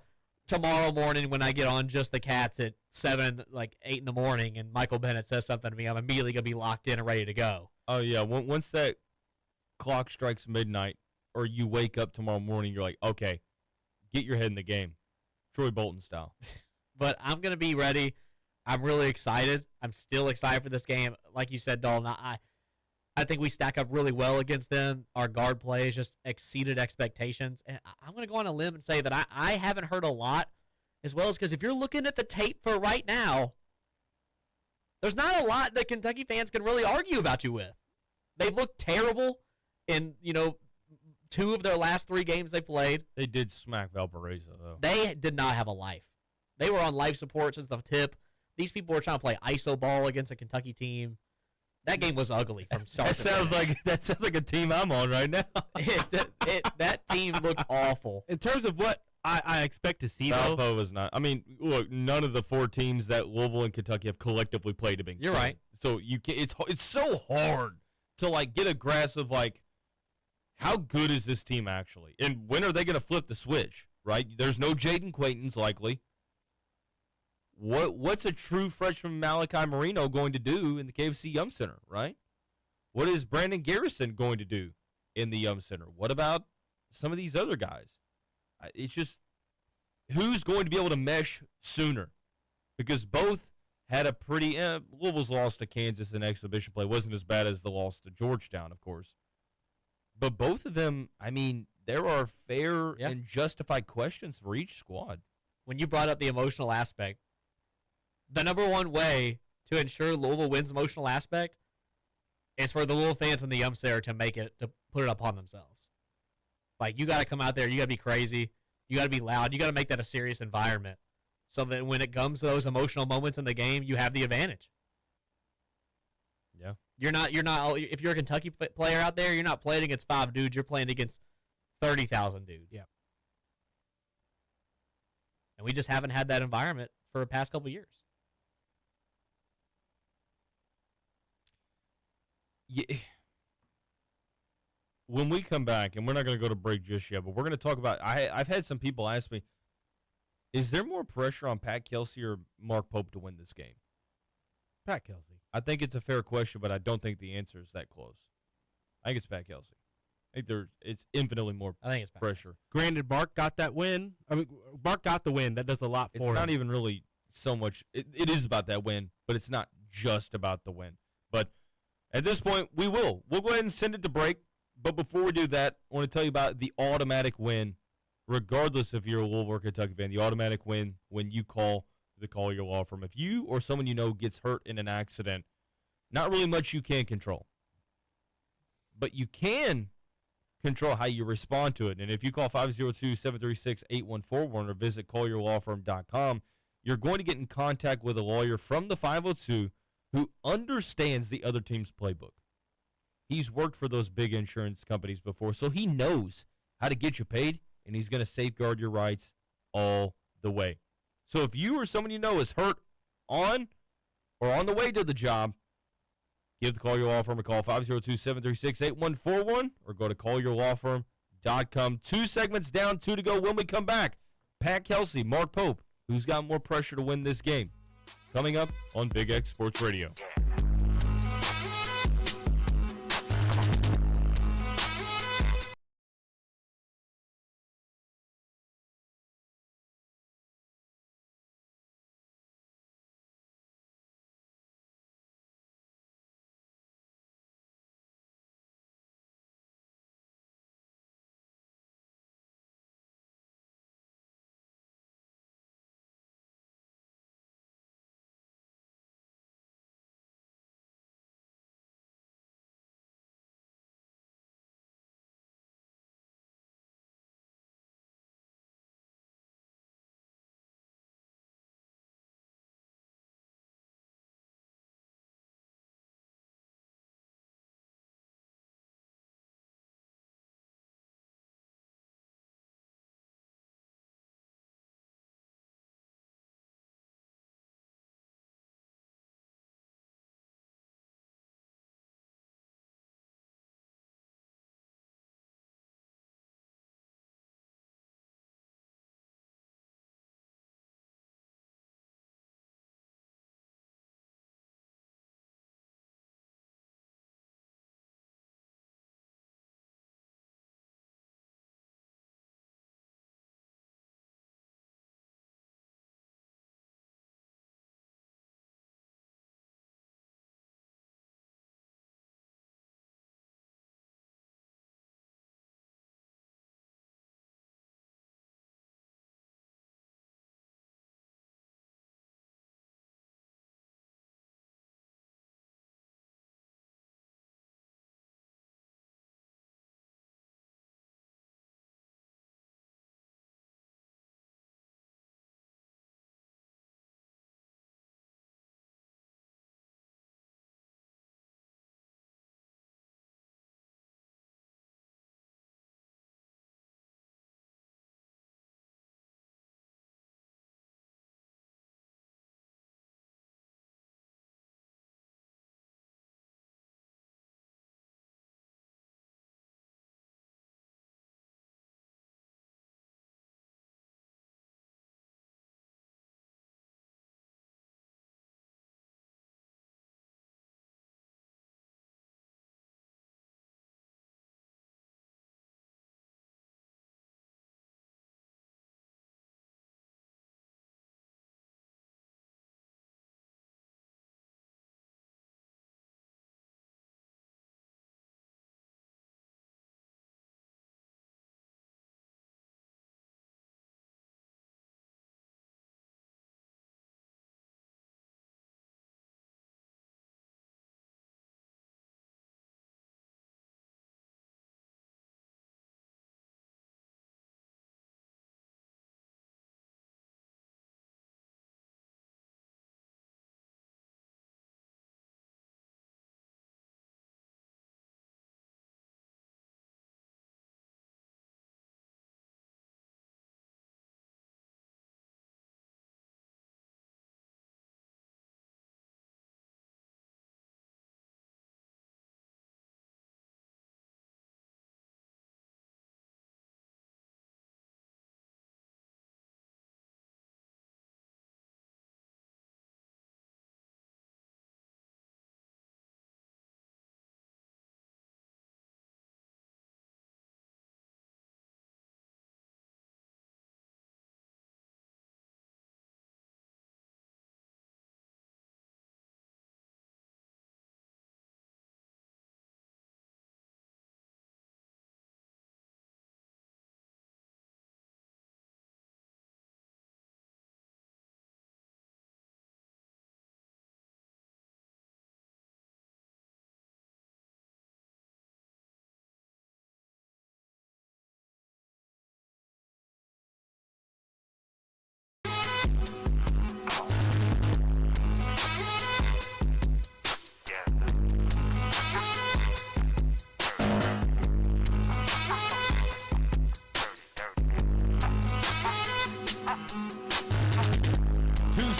tomorrow morning when I get on Just the Cats at 8 in the morning and Michael Bennett says something to me, I'm immediately going to be locked in and ready to go. Oh, yeah. Once that clock strikes midnight or you wake up tomorrow morning, you're like, okay, get your head in the game. Troy Bolton style. But I'm going to be ready. I'm really excited. I'm still excited for this game. Like you said, Dalton, I think we stack up really well against them. Our guard play has just exceeded expectations. And I'm going to go on a limb and say that I haven't heard a lot, as well as because if you're looking at the tape for right now, there's not a lot that Kentucky fans can really argue about you with. They've looked terrible in, 2 of their last 3 games they played. They did smack Valparaiso, though. They did not have a life. They were on life support since the tip. These people were trying to play iso ball against a Kentucky team. That game was ugly from start to finish. That sounds like a team I'm on right now. That team looked awful. In terms of what I expect to see, Valpo was not. Look, none of the 4 teams that Louisville and Kentucky have collectively played have been. You're right. So it's so hard to get a grasp of how good is this team actually, and when are they going to flip the switch? Right? There's no Jaden Quayton's likely. What's a true freshman Malachi Marino going to do in the KFC Yum Center, right? What is Brandon Garrison going to do in the Yum Center? What about some of these other guys? It's just who's going to be able to mesh sooner? Because both had a pretty Louisville's loss to Kansas in exhibition play wasn't as bad as the loss to Georgetown, of course. But both of them, there are fair and justified questions for each squad. When you brought up the emotional aspect, the number one way to ensure Louisville wins emotional aspect is for the Louisville fans in the Yum Center to put it upon themselves. You got to come out there. You got to be crazy. You got to be loud. You got to make that a serious environment so that when it comes to those emotional moments in the game, you have the advantage. Yeah. You're not. If you're a Kentucky player out there, you're not playing against 5 dudes. You're playing against 30,000 dudes. Yeah. And we just haven't had that environment for the past couple years. Yeah. When we come back, and we're not going to go to break just yet, but we're going to talk about. I've had some people ask me, is there more pressure on Pat Kelsey or Mark Pope to win this game? Pat Kelsey. I think it's a fair question, but I don't think the answer is that close. I think it's Pat Kelsey. I think it's infinitely more pressure. Granted, Mark got that win. Mark got the win. That does a lot for him. It's not even really so much. It is about that win, but it's not just about the win. But at this point, we'll go ahead and send it to break. But before we do that, I want to tell you about the automatic win, regardless if you're a Louisville or Kentucky fan, the automatic win when you call the Collier Law Firm. If you or someone you know gets hurt in an accident, not really much you can control. But you can control how you respond to it. And if you call 502-736-8141 or visit collierlawfirm.com, you're going to get in contact with a lawyer from the 502 who understands the other team's playbook. He's worked for those big insurance companies before, so he knows how to get you paid, and he's going to safeguard your rights all the way. So if you or someone you know is hurt on or on the way to the job, give the Collier Law Firm a call, 502-736-8141, or go to collierlawfirm.com. 2 segments down, 2 to go. When we come back, Pat Kelsey, Mark Pope, who's got more pressure to win this game? Coming up on Big X Sports Radio.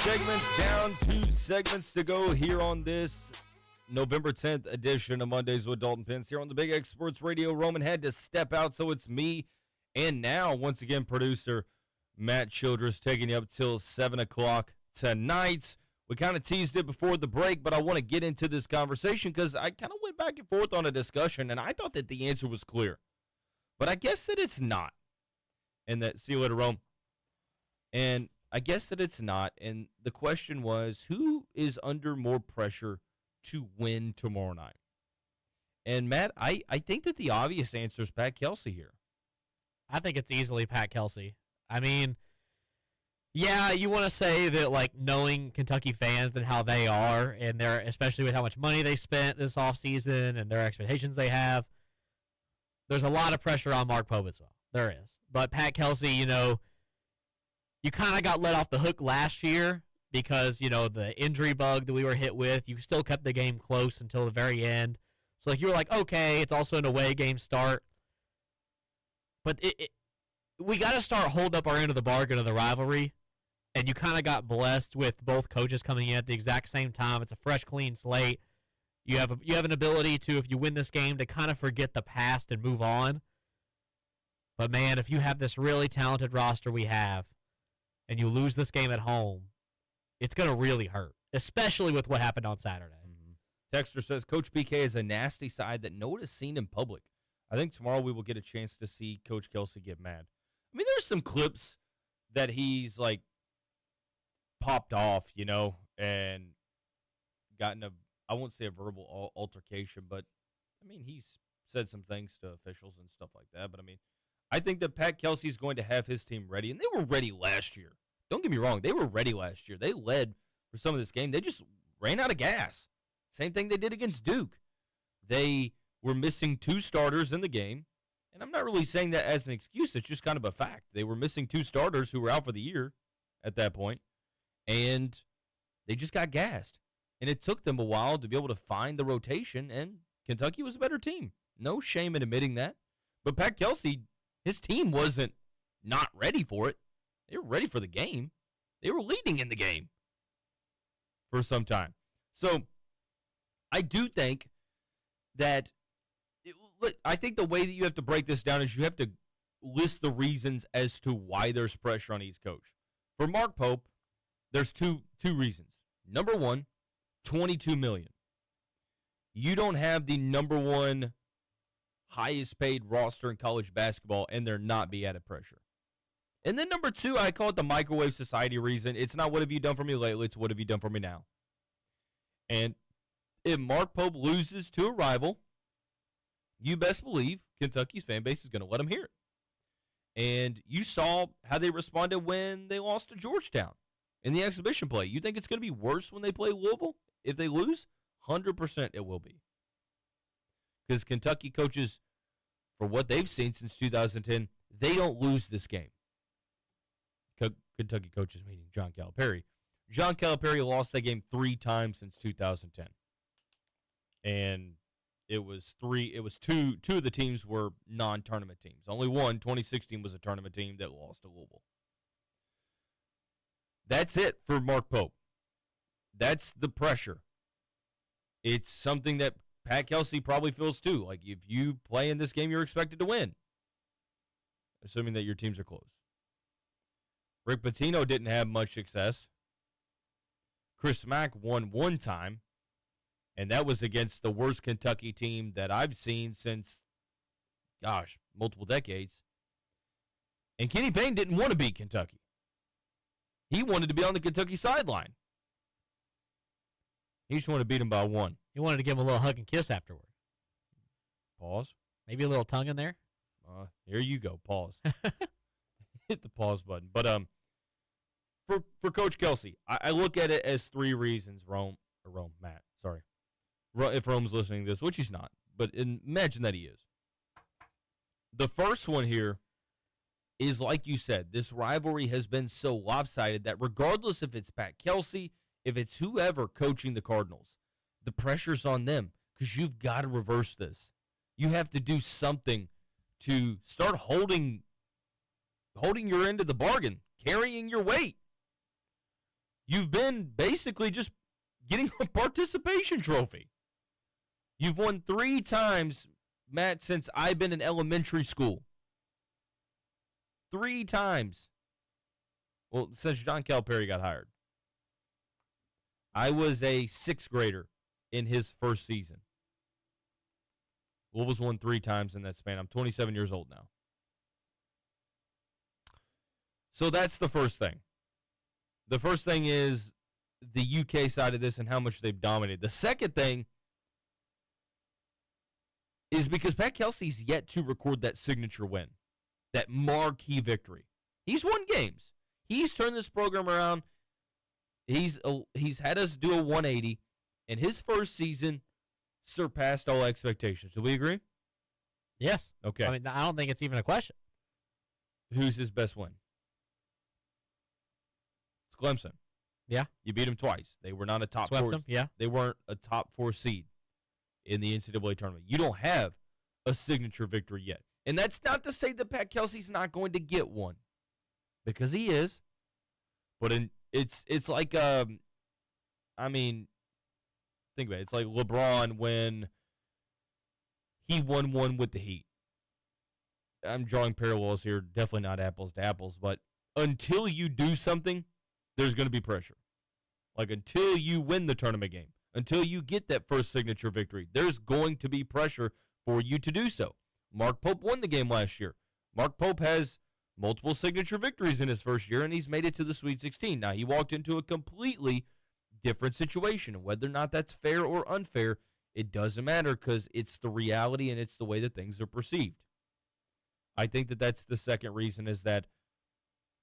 segments down, 2 segments to go here on this November 10th edition of Mondays with Dalton Pence here on the Big X Sports Radio. Roman had to step out, so it's me and now, once again, producer Matt Childress taking you up till 7 o'clock tonight. We kind of teased it before the break, but I want to get into this conversation because I kind of went back and forth on a discussion, and I thought that the answer was clear. But I guess that it's not. And that, see you later, Rome. And I guess that it's not. And the question was, who is under more pressure to win tomorrow night? And, Matt, I think that the obvious answer is Pat Kelsey here. I think it's easily Pat Kelsey. I mean, yeah, you want to say that, like, knowing Kentucky fans and how they are, and they're, especially with how much money they spent this offseason and their expectations they have, there's a lot of pressure on Mark Povitsville. There is. But Pat Kelsey, you know, you kind of got let off the hook last year because, you know, the injury bug that we were hit with, you still kept the game close until the very end. So, like, you were like, okay, it's also an away game start. But we got to start holding up our end of the bargain of the rivalry. And you kind of got blessed with both coaches coming in at the exact same time. It's a fresh, clean slate. You have an ability to, if you win this game, to kind of forget the past and move on. But, man, if you have this really talented roster we have and you lose this game at home, it's going to really hurt, especially with what happened on Saturday. Texter says, Coach PK is a nasty side that no one has seen in public. I think tomorrow we will get a chance to see Coach Kelsey get mad. I mean, there's some clips that he's, like, popped off, you know, and gotten I won't say a verbal altercation, but, I mean, he's said some things to officials and stuff like that. But, I mean, I think that Pat Kelsey's going to have his team ready, and they were ready last year. Don't get me wrong. They were ready last year. They led for some of this game. They just ran out of gas. Same thing they did against Duke. They were missing 2 starters in the game, and I'm not really saying that as an excuse. It's just kind of a fact. They were missing 2 starters who were out for the year at that point, and they just got gassed. And it took them a while to be able to find the rotation, and Kentucky was a better team. No shame in admitting that. But Pat Kelsey, his team wasn't not ready for it. They were ready for the game. They were leading in the game for some time. So I do think that I think the way that you have to break this down is you have to list the reasons as to why there's pressure on each coach. For Mark Pope, there's two reasons. Number one, $22 million. You don't have the number one highest paid roster in college basketball and there not be added pressure. And then number two, I call it the microwave society reason. It's not what have you done for me lately, it's what have you done for me now. And if Mark Pope loses to a rival, you best believe Kentucky's fan base is going to let him hear it. And you saw how they responded when they lost to Georgetown in the exhibition play. You think it's going to be worse when they play Louisville if they lose? 100% it will be. Because Kentucky coaches, for what they've seen since 2010, they don't lose this game. Kentucky coaches meaning John Calipari. John Calipari lost that game 3 times since 2010. And it was two of the teams were non-tournament teams. Only one, 2016, was a tournament team that lost to Louisville. That's it for Mark Pope. That's the pressure. It's something that Pat Kelsey probably feels too. Like, if you play in this game, you're expected to win, assuming that your teams are close. Rick Pitino didn't have much success. Chris Mack won 1 time, and that was against the worst Kentucky team that I've seen since, multiple decades. And Kenny Payne didn't want to beat Kentucky. He wanted to be on the Kentucky sideline. He just wanted to beat him by 1. He wanted to give him a little hug and kiss afterward. Pause. Maybe a little tongue in there. Here you go. Pause. Hit the pause button. But for Coach Kelsey, I look at it as 3 reasons. Matt, sorry. If Rome's listening to this, which he's not, but imagine that he is. The first one here is, like you said, this rivalry has been so lopsided that regardless if it's Pat Kelsey, if it's whoever coaching the Cardinals, the pressure's on them because you've got to reverse this. You have to do something to start holding your end of the bargain, carrying your weight. You've been basically just getting a participation trophy. You've won 3 times, Matt, since I've been in elementary school. 3 times. Well, since John Calipari got hired. I was a 6th grader in his first season. Louisville's won 3 times in that span. I'm 27 years old now. So that's the first thing. The first thing is the UK side of this and how much they've dominated. The second thing is because Pat Kelsey's yet to record that signature win, that marquee victory. He's won games. He's turned this program around. He's had us do a 180, and his first season surpassed all expectations. Do we agree? Yes. Okay. I mean, I don't think it's even a question. Who's his best win? It's Clemson. Yeah. You beat them twice. They were not a top Swept 4. them, yeah. They weren't a top 4 seed in the NCAA tournament. You don't have a signature victory yet. And that's not to say that Pat Kelsey's not going to get one, because he is. But it's like, think about it. It's like LeBron when he won one with the Heat. I'm drawing parallels here, definitely not apples to apples, but until you do something, there's going to be pressure. Like until you win the tournament game, until you get that first signature victory, there's going to be pressure for you to do so. Mark Pope won the game last year. Mark Pope has multiple signature victories in his first year, and he's made it to the Sweet 16. Now, he walked into a completely different situation. Whether or not that's fair or unfair, it doesn't matter because it's the reality and it's the way that things are perceived. I think that that's the second reason, is that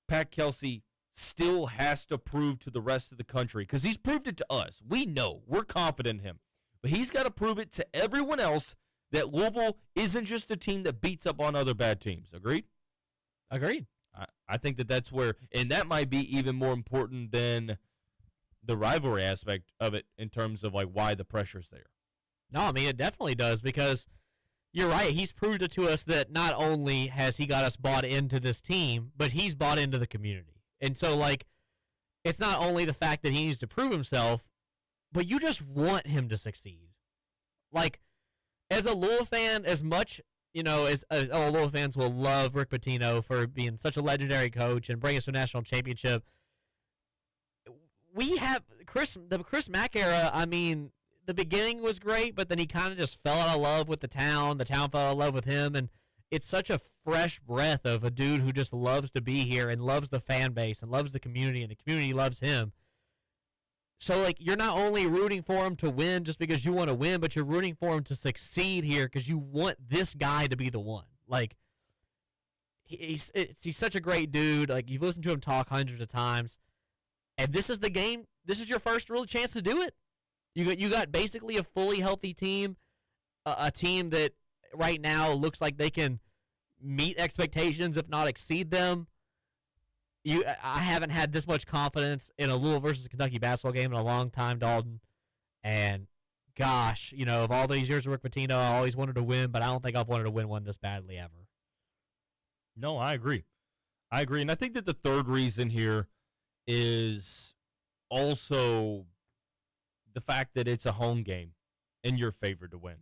Pat Kelsey still has to prove to the rest of the country, because he's proved it to us. We know. We're confident in him. But he's got to prove it to everyone else that Louisville isn't just a team that beats up on other bad teams. Agreed? Agreed. I think that that's where, and that might be even more important than the rivalry aspect of it in terms of like why the pressure's there. No, I mean, it definitely does, because you're right. He's proved it to us that not only has he got us bought into this team, but he's bought into the community. And so, like, it's not only the fact that he needs to prove himself, but you just want him to succeed. Like, as a Louisville fan, as much, as all Louisville fans will love Rick Pitino for being such a legendary coach and bringing us to a national championship, we have the Chris Mack era. I mean, the beginning was great, but then he kind of just fell out of love with the town. The town fell out of love with him, and it's such a fresh breath of a dude who just loves to be here and loves the fan base and loves the community, and the community loves him. So, like, you're not only rooting for him to win just because you want to win, but you're rooting for him to succeed here because you want this guy to be the one. Like, he's such a great dude. Like, you've listened to him talk hundreds of times, and this is the game. This is your first real chance to do it. You got basically a fully healthy team, a team that right now looks like they can meet expectations, if not exceed them. I haven't had this much confidence in a Louisville versus Kentucky basketball game in a long time, Dalton. And gosh, of all these years of Rick Pitino, I always wanted to win, but I don't think I've wanted to win one this badly ever. No, I agree. And I think that the third reason here is also the fact that it's a home game and you're favored to win.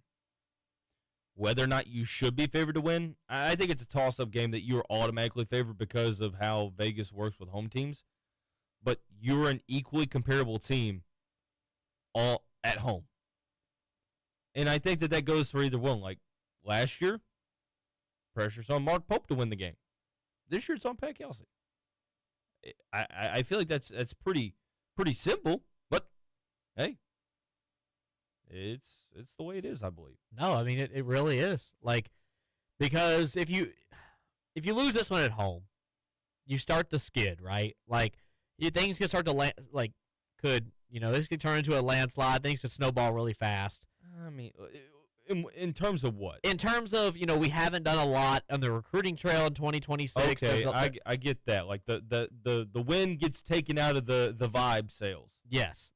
Whether or not you should be favored to win, I think it's a toss-up game that you're automatically favored because of how Vegas works with home teams. But you're an equally comparable team all at home. And I think that goes for either one. Like last year, pressure's on Mark Pope to win the game. This year it's on Pat Kelsey. I feel like that's pretty simple, but hey, it's the way it is, I believe. No, I mean it really is. Like, because if you lose this one at home, you start the skid, right? Like, things can start to this could turn into a landslide. Things could snowball really fast. I mean, in terms of what? In terms of, we haven't done a lot on the recruiting trail in 2026. Okay, I get that. Like the win gets taken out of the vibe sales. Yes.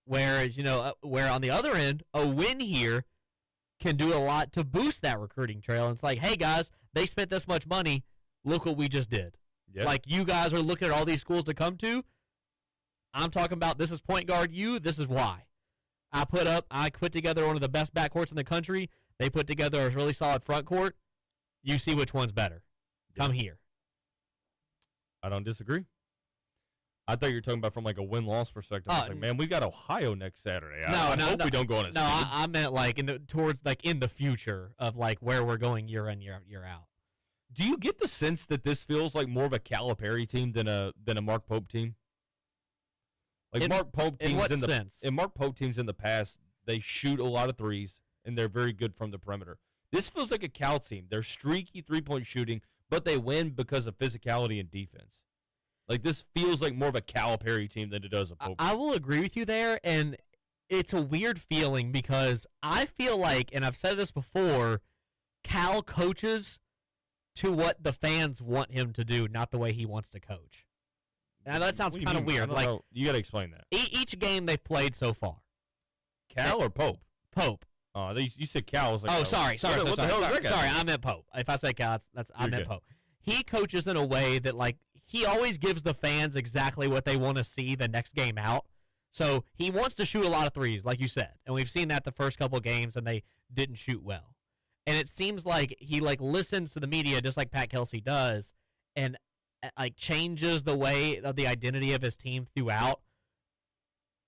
Whereas, where on the other end, a win here can do a lot to boost that recruiting trail. And it's like, hey, guys, they spent this much money. Look what we just did. Yep. Like, you guys are looking at all these schools to come to. I'm talking about this is point guard you, this is why. I put together one of the best backcourts in the country. They put together a really solid front court. You see which one's better. Come here. I don't disagree. I thought you were talking about from like a win-loss perspective. I was like, man, we got Ohio next Saturday. I hope we don't go on a No, I meant like in the future of like where we're going year in, year out. Do you get the sense that this feels like more of a Calipari team than a Mark Pope team? Like Mark Pope teams in what sense? In Mark Pope teams in the past, they shoot a lot of threes and they're very good from the perimeter. This feels like a Cal team. They're streaky three-point shooting, but they win because of physicality and defense. Like, this feels like more of a Calipari team than it does a Pope. I will agree with you there, and it's a weird feeling because I feel like, and I've said this before, Cal coaches to what the fans want him to do, not the way he wants to coach. Now, that sounds kind of weird. Like, you got to explain that. Each game they've played so far. Cal or Pope? Pope. Oh, you said Cal. I was like, sorry. Sorry, I meant Pope. If I say Cal, I meant Pope. He coaches in a way that, like, he always gives the fans exactly what they want to see the next game out. So he wants to shoot a lot of threes, like you said. And we've seen that the first couple of games, and they didn't shoot well. And it seems like he, like, listens to the media just like Pat Kelsey does and, like, changes the way of the identity of his team throughout,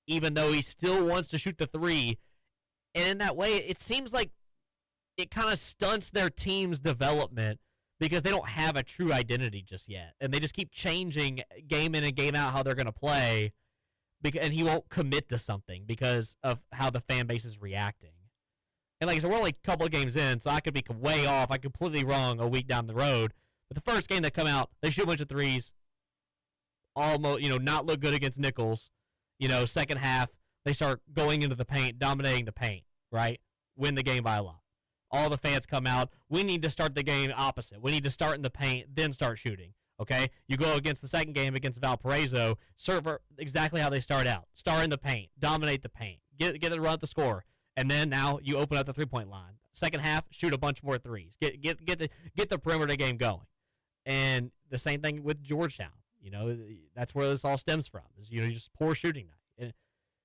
even though he still wants to shoot the three. And in that way, it seems like it kind of stunts their team's development because they don't have a true identity just yet. And they just keep changing game in and game out how they're going to play. And he won't commit to something because of how the fan base is reacting. And like I said, we're only a couple of games in, so I could be way off. I'm completely wrong a week down the road. But the first game that come out, they shoot a bunch of threes. Almost, not look good against Nichols. Second half, they start going into the paint, dominating the paint, right? Win the game by a lot. All the fans come out. We need to start the game opposite. We need to start in the paint, then start shooting, okay? You go against the second game against Valparaiso, serve exactly how they start out. Start in the paint, dominate the paint, get it run at the score, and then now you open up the three-point line. Second half, shoot a bunch more threes. Get the perimeter game going. And the same thing with Georgetown. That's where this all stems from, is, just poor shooting night. And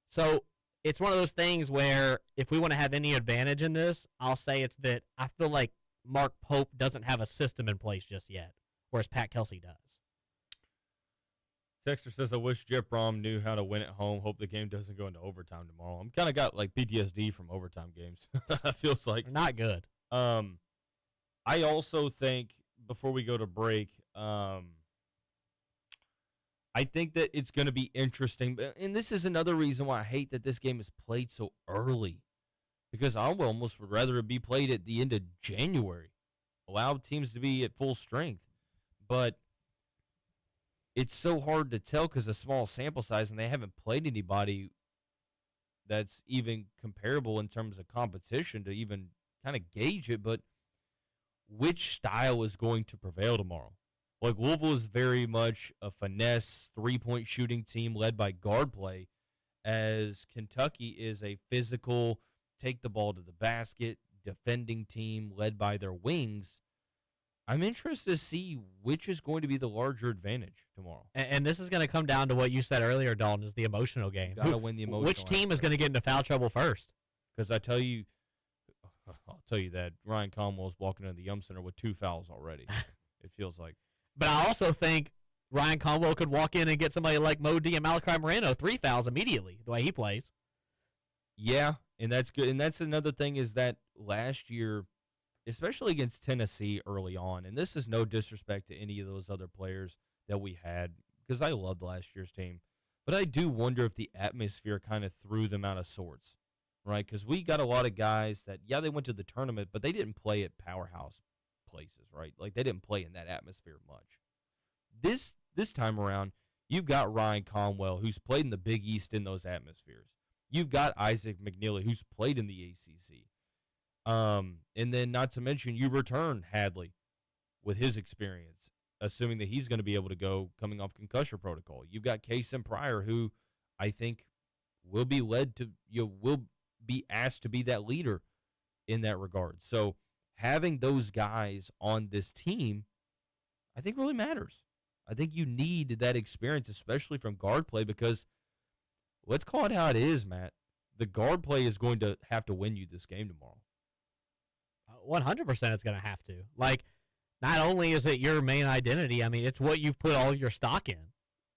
so it's one of those things where if we want to have any advantage in this, I'll say it's that I feel like Mark Pope doesn't have a system in place just yet, whereas Pat Kelsey does. Texter says, I wish Jeff Brom knew how to win at home. Hope the game doesn't go into overtime tomorrow. I'm kind of got like PTSD from overtime games. It feels like. They're not good. I also think, before we go to break, I think that it's going to be interesting. And this is another reason why I hate that this game is played so early. Because I almost would rather it be played at the end of January. Allow teams to be at full strength. But it's so hard to tell because of small sample size, and they haven't played anybody that's even comparable in terms of competition to even kind of gauge it. But which style is going to prevail tomorrow? Like, Louisville is very much a finesse, three-point shooting team led by guard play, as Kentucky is a physical, take the ball to the basket, defending team led by their wings. I'm interested to see which is going to be the larger advantage tomorrow. And this is going to come down to what you said earlier, Dalton, is the emotional game. Got to win the emotional. Which team is going to get into foul trouble first? Because I'll tell you that Ryan Conwell's walking into the Yum Center with 2 fouls already. It feels like. But I also think Ryan Conwell could walk in and get somebody like Mo D and Malachi Moreno 3 fouls immediately, the way he plays. Yeah, and that's good. And that's another thing is that last year, especially against Tennessee early on, and this is no disrespect to any of those other players that we had, because I loved last year's team, but I do wonder if the atmosphere kind of threw them out of sorts, right? Because we got a lot of guys that, yeah, they went to the tournament, but they didn't play at powerhouse places, right? Like, they didn't play in that atmosphere much. This time around, you've got Ryan Conwell, who's played in the Big East in those atmospheres. You've got Isaac McNeely, who's played in the ACC. And then not to mention you return Hadley with his experience, assuming that he's going to be able to go coming off concussion protocol. You've got Kaysen Pryor, who I think will be will be asked to be that leader in that regard. So having those guys on this team, I think really matters. I think you need that experience, especially from guard play, because let's call it how it is, Matt. The guard play is going to have to win you this game tomorrow. 100% it's going to have to. Like, not only is it your main identity, I mean, it's what you've put all of your stock in.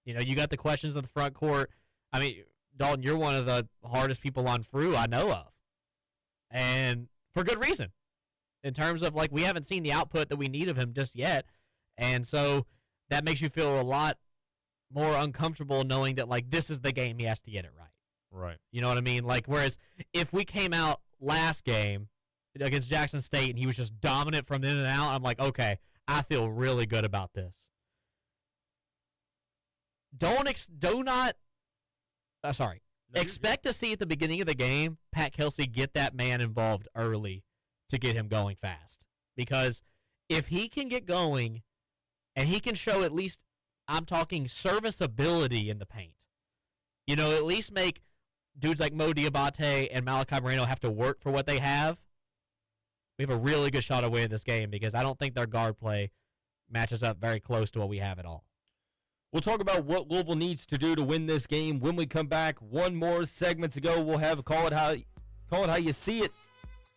You know, you got the questions of the front court. I mean, Dalton, you're one of the hardest people on Frew I know of. And for good reason. In terms of, like, we haven't seen the output that we need of him just yet. And so that makes you feel a lot more uncomfortable knowing that, like, this is the game he has to get it right. Right. You know what I mean? Like, whereas if we came out last game against Jackson State and he was just dominant from in and out, I'm like, okay, I feel really good about this. Expect to see at the beginning of the game Pat Kelsey get that man involved early to get him going fast. Because if he can get going and he can show at least, I'm talking serviceability in the paint, you know, at least make dudes like Mo Diabate and Malachi Moreno have to work for what they have, we have a really good shot of winning this game because I don't think their guard play matches up very close to what we have at all. We'll talk about what Louisville needs to do to win this game when we come back. One more segment to go. We'll have call it how you see it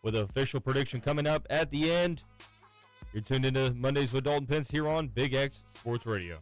with an official prediction coming up at the end. You're tuned into Mondays with Dalton Pence here on Big X Sports Radio.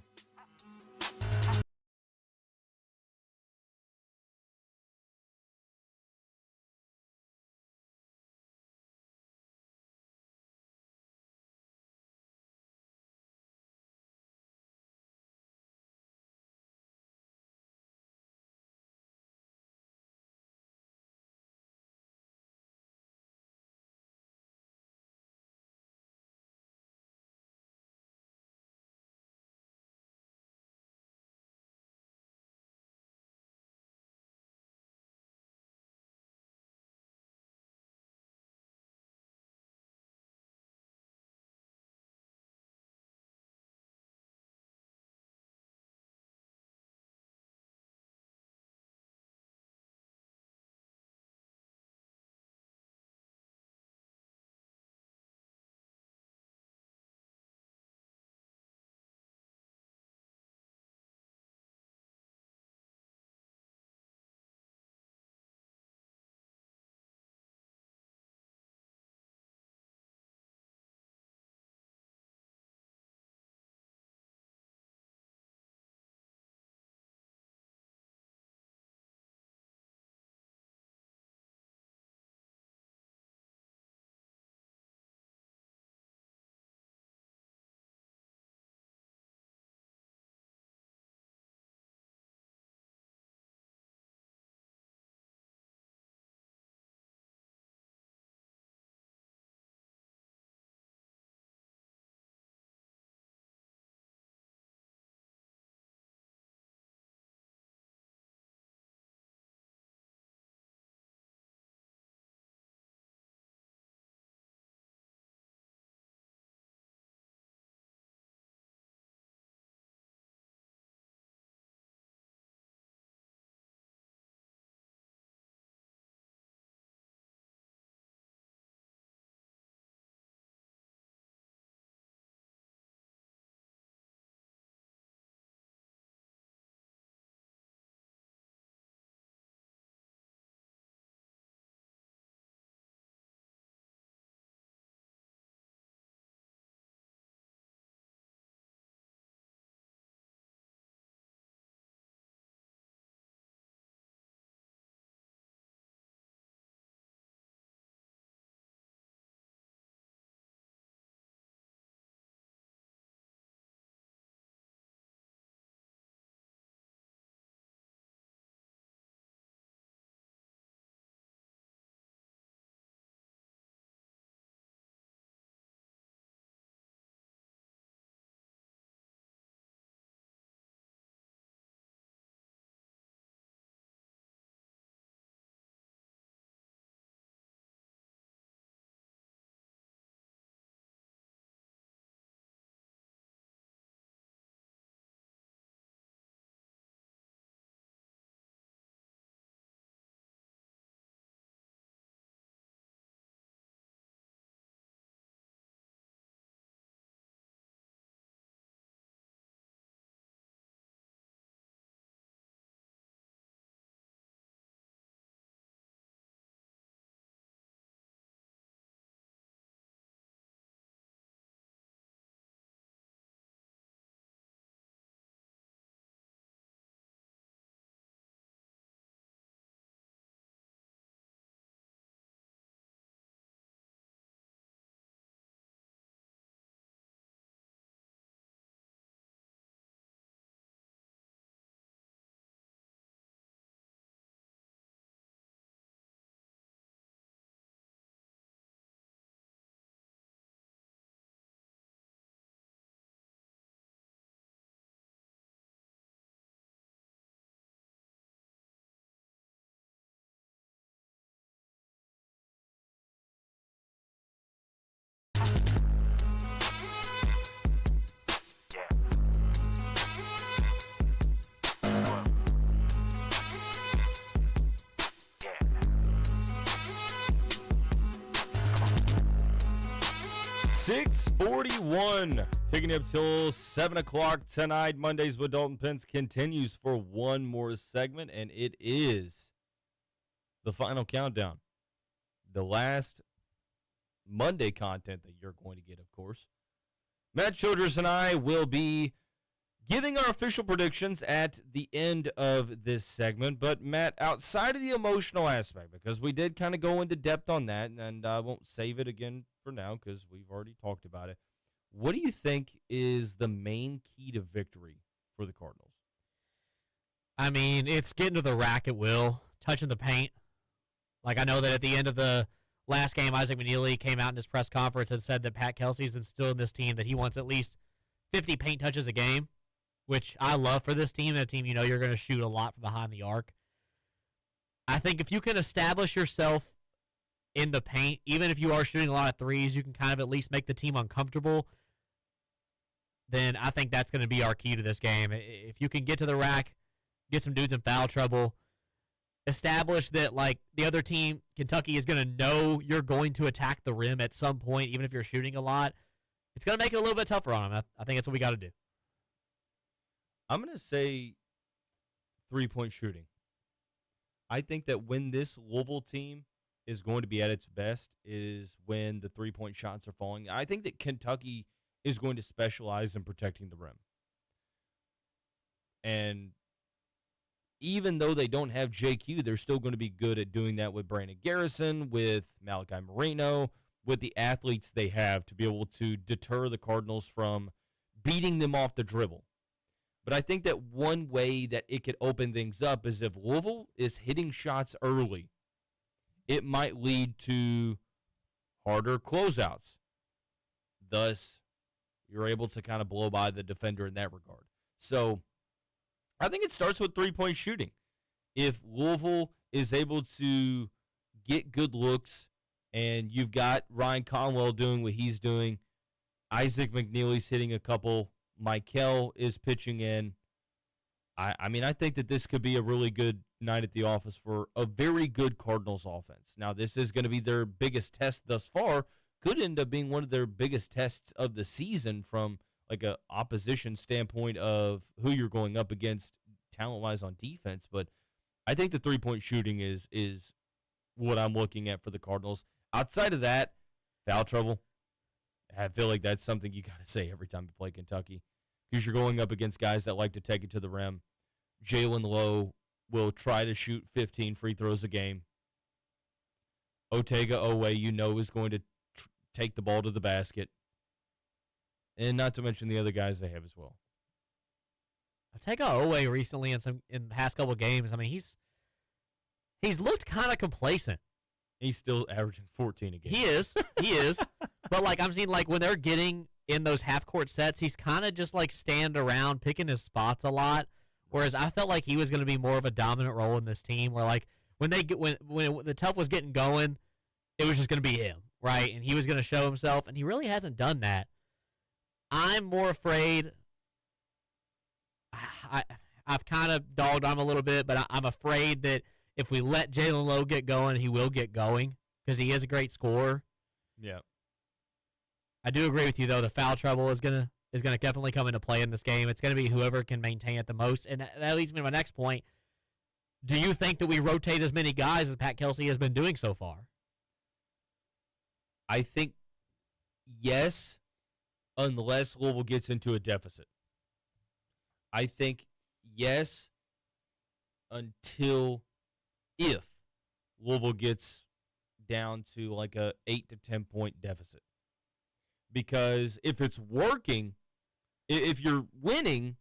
6:41, taking you up till 7 o'clock tonight. Mondays with Dalton Pence continues for one more segment, and it is the final countdown. The last Monday content that you're going to get, of course. Matt Childress and I will be giving our official predictions at the end of this segment. But, Matt, outside of the emotional aspect, because we did kind of go into depth on that, and I won't save it again for now because we've already talked about it. What do you think is the main key to victory for the Cardinals? I mean, it's getting to the rack at will, touching the paint. Like, I know that at the end of the last game, Isaac McNeely came out in his press conference and said that Pat Kelsey's instilled in this team that he wants at least 50 paint touches a game, which I love for this team. A team, you're going to shoot a lot from behind the arc. I think if you can establish yourself in the paint, even if you are shooting a lot of threes, you can kind of at least make the team uncomfortable, then I think that's going to be our key to this game. If you can get to the rack, get some dudes in foul trouble, establish that, like, the other team, Kentucky, is going to know you're going to attack the rim at some point, even if you're shooting a lot, it's going to make it a little bit tougher on them. I think that's what we got to do. I'm going to say three-point shooting. I think that when this Louisville team is going to be at its best is when the three-point shots are falling. I think that Kentucky is going to specialize in protecting the rim. And even though they don't have JQ, they're still going to be good at doing that with Brandon Garrison, with Malachi Moreno, with the athletes they have to be able to deter the Cardinals from beating them off the dribble. But I think that one way that it could open things up is if Louisville is hitting shots early, it might lead to harder closeouts. Thus, you're able to kind of blow by the defender in that regard. So, I think it starts with three-point shooting. If Louisville is able to get good looks and you've got Ryan Conwell doing what he's doing, Isaac McNeely's hitting a couple, Michael is pitching in, I mean, I think that this could be a really good night at the office for a very good Cardinals offense. Now, this is going to be their biggest test thus far. Could end up being one of their biggest tests of the season from like a opposition standpoint of who you're going up against talent-wise on defense. But I think the three-point shooting is what I'm looking at for the Cardinals. Outside of that, foul trouble. I feel like that's something you got to say every time you play Kentucky because you're going up against guys that like to take it to the rim. Jalen Lowe will try to shoot 15 free throws a game. Otega Owe, is going to take the ball to the basket. And not to mention the other guys they have as well. Otega Owe recently in the past couple of games, I mean, he's looked kind of complacent. He's still averaging 14 a game. He is. But, like, I'm seeing, like, when they're getting in those half-court sets, he's kind of just, like, stand around, picking his spots a lot. Whereas I felt like he was going to be more of a dominant role in this team where, like, when the tough was getting going, it was just going to be him, right? And he was going to show himself, and he really hasn't done that. I'm more afraid. I've kind of dogged on him a little bit, but I'm afraid that if we let Jalen Lowe get going, he will get going because he is a great scorer. Yeah. I do agree with you, though. The foul trouble is gonna definitely come into play in this game. It's gonna be whoever can maintain it the most, and that leads me to my next point. Do you think that we rotate as many guys as Pat Kelsey has been doing so far? I think yes, unless Louisville gets into a deficit. I think yes, if Louisville gets down to like a 8 to 10 point deficit. Because if it's working, if you're winning,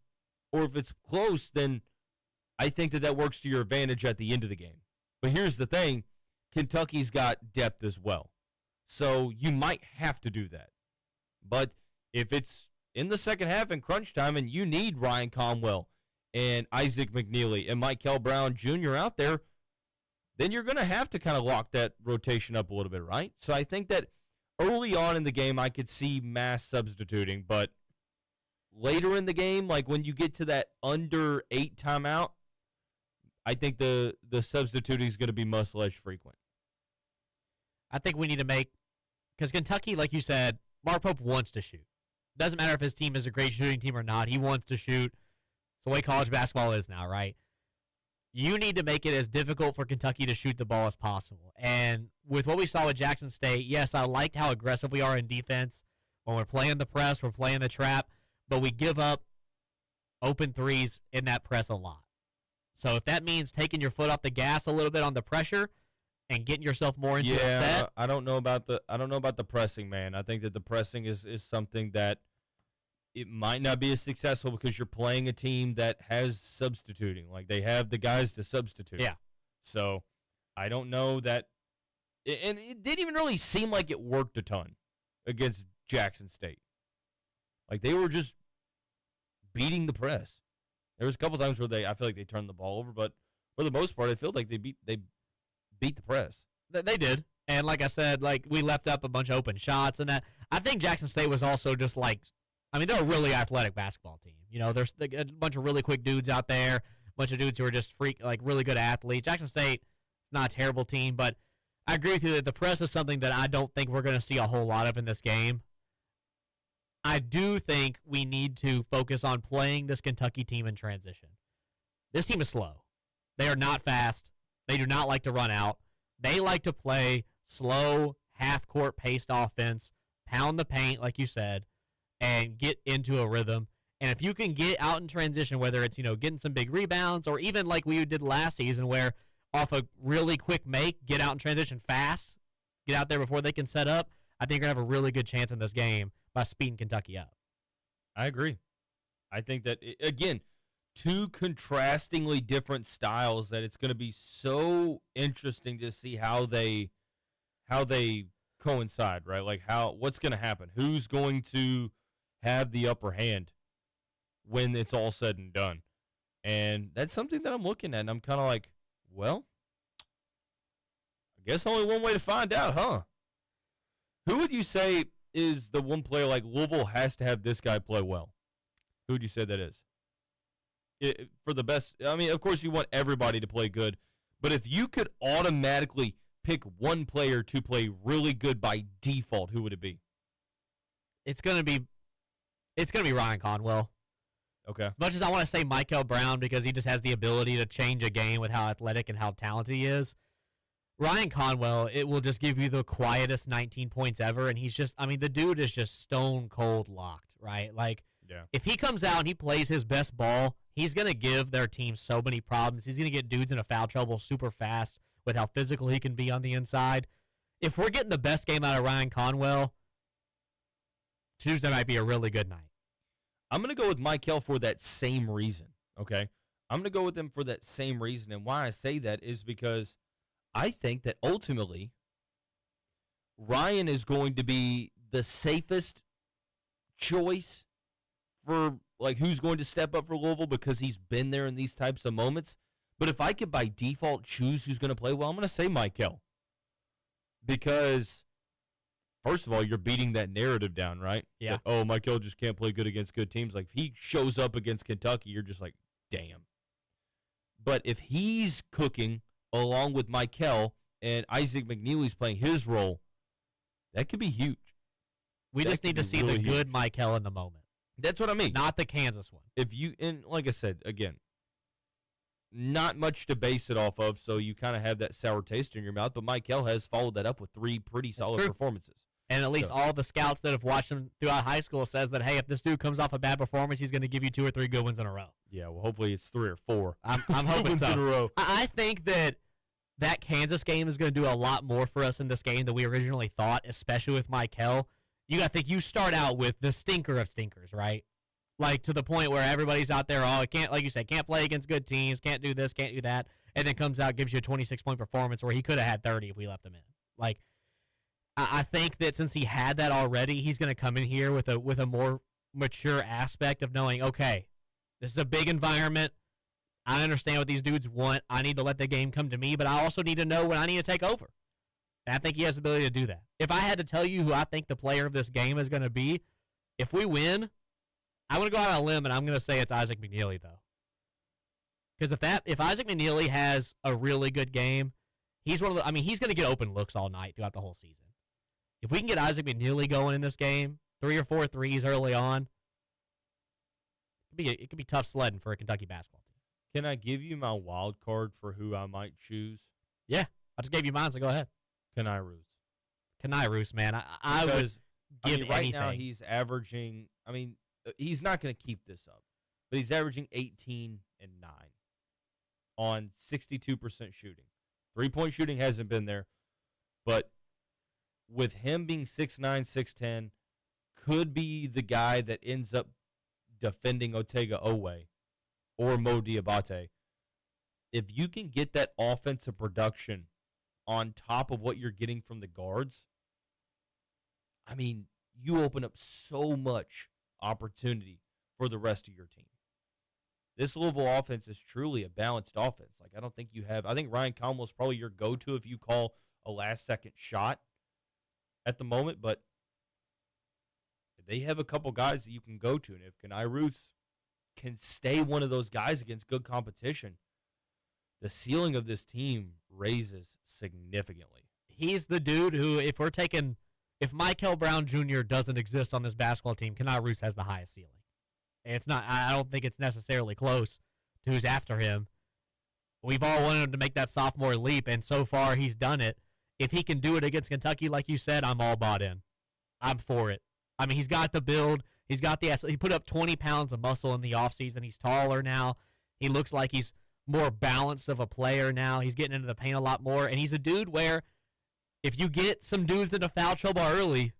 or if it's close, then I think that works to your advantage at the end of the game. But here's the thing, Kentucky's got depth as well. So you might have to do that. But if it's in the second half in crunch time and you need Ryan Conwell and Isaac McNeely and Michael Brown Jr. out there, then you're going to have to kind of lock that rotation up a little bit, right? So I think that early on in the game, I could see mass substituting, but later in the game, like when you get to that under 8 timeout, I think the substituting is going to be much less frequent. I think we need to make, because Kentucky, like you said, Mark Pope wants to shoot. Doesn't matter if his team is a great shooting team or not. He wants to shoot. It's the way college basketball is now, right? You need to make it as difficult for Kentucky to shoot the ball as possible. And with what we saw with Jackson State, yes, I liked how aggressive we are in defense. When we're playing the press, we're playing the trap, but we give up open threes in that press a lot. So if that means taking your foot off the gas a little bit on the pressure and getting yourself more into a set. I don't know about the pressing, man. I think that the pressing is something that it might not be as successful because you're playing a team that has substituting. Like, they have the guys to substitute. Yeah. So I don't know that – and it didn't even really seem like it worked a ton against Jackson State. Like, they were just beating the press. There was a couple times where I feel like they turned the ball over, but for the most part, I feel like they beat the press. They did. And like I said, like, we left up a bunch of open shots and that. I think Jackson State was also just like – I mean, they're a really athletic basketball team. You know, there's a bunch of really quick dudes out there, a bunch of dudes who are just really good athletes. Jackson State is not a terrible team, but I agree with you that the press is something that I don't think we're going to see a whole lot of in this game. I do think we need to focus on playing this Kentucky team in transition. This team is slow. They are not fast. They do not like to run out. They like to play slow, half-court paced offense, pound the paint, like you said, and get into a rhythm. And if you can get out in transition, whether it's, getting some big rebounds or even like we did last season where off a really quick make, get out in transition fast, get out there before they can set up, I think you're going to have a really good chance in this game by speeding Kentucky up. I agree. I think that, again, two contrastingly different styles that it's going to be so interesting to see how they coincide, right? Like, what's going to happen? Who's going to have the upper hand when it's all said and done? And that's something that I'm looking at, and I'm kind of like, well, I guess only one way to find out, huh? Who would you say is the one player, like, Louisville has to have this guy play well? Who would you say that is? For the best, I mean, of course you want everybody to play good, but if you could automatically pick one player to play really good by default, who would it be? It's gonna be Ryan Conwell. Okay. As much as I want to say Michael Brown because he just has the ability to change a game with how athletic and how talented he is, Ryan Conwell, it will just give you the quietest 19 points ever, and he's just, I mean, the dude is just stone cold locked, right? Like, if he comes out and he plays his best ball, he's going to give their team so many problems. He's going to get dudes into foul trouble super fast with how physical he can be on the inside. If we're getting the best game out of Ryan Conwell, Tuesday might be a really good night. I'm going to go with Michael for that same reason, okay? I'm going to go with him for that same reason, and why I say that is because I think that ultimately Ryan is going to be the safest choice for, like, who's going to step up for Louisville because he's been there in these types of moments. But if I could by default choose who's going to play well, I'm going to say Michael. Because, first of all, you're beating that narrative down, right? Yeah. That, Michael just can't play good against good teams. Like, if he shows up against Kentucky, you're just like, damn. But if he's cooking along with Michael and Isaac McNeely's playing his role, that could be huge. We just need to see the good Michael in the moment. That's what I mean. Not the Kansas one. And like I said, again, not much to base it off of, so you kind of have that sour taste in your mouth, but Michael has followed that up with 3 pretty solid performances. And at least all the scouts that have watched him throughout high school says that, hey, if this dude comes off a bad performance, he's going to give you 2 or 3 good ones in a row. Yeah, well, hopefully it's 3 or 4. I'm hoping so. In a row. I think that Kansas game is going to do a lot more for us in this game than we originally thought, especially with Michael. You got to think you start out with the stinker of stinkers, right? Like, to the point where everybody's out there, can't, like you said, can't play against good teams, can't do this, can't do that, and then comes out, gives you a 26-point performance where he could have had 30 if we left him in. Like, I think that since he had that already, he's going to come in here with a more mature aspect of knowing, okay, this is a big environment. I understand what these dudes want. I need to let the game come to me, but I also need to know when I need to take over. And I think he has the ability to do that. If I had to tell you who I think the player of this game is going to be, if we win, I'm going to go out on a limb, and I'm going to say it's Isaac McNeely, though. Because if Isaac McNeely has a really good game, he's he's going to get open looks all night throughout the whole season. If we can get Isaac McNeely going in this game, 3 or 4 threes early on, it could be tough sledding for a Kentucky basketball team. Can I give you my wild card for who I might choose? Yeah, I just gave you mine, so go ahead. Kenai Roos. Kenai Roos, man. I would give right anything. now he's averaging, he's not going to keep this up, but he's averaging 18 and 9 on 62% shooting. 3-point shooting hasn't been there, but with him being 6'9", 6'10", could be the guy that ends up defending Otega Owe or Mo Diabate. If you can get that offensive production on top of what you're getting from the guards, you open up so much opportunity for the rest of your team. This Louisville offense is truly a balanced offense. I think Ryan Conwell is probably your go-to if you call a last-second shot at the moment, but they have a couple guys that you can go to, and if Kenai Roos can stay one of those guys against good competition, the ceiling of this team raises significantly. He's the dude who, if Michael Brown Jr. doesn't exist on this basketball team, Kenai Roos has the highest ceiling. It's not. I don't think it's necessarily close to who's after him. We've all wanted him to make that sophomore leap, and so far he's done it. If he can do it against Kentucky, like you said, I'm all bought in. I'm for it. He's got the build. He's got the. He put up 20 pounds of muscle in the offseason. He's taller now. He looks like he's more balanced of a player now. He's getting into the paint a lot more, and he's a dude where if you get some dudes into foul trouble early,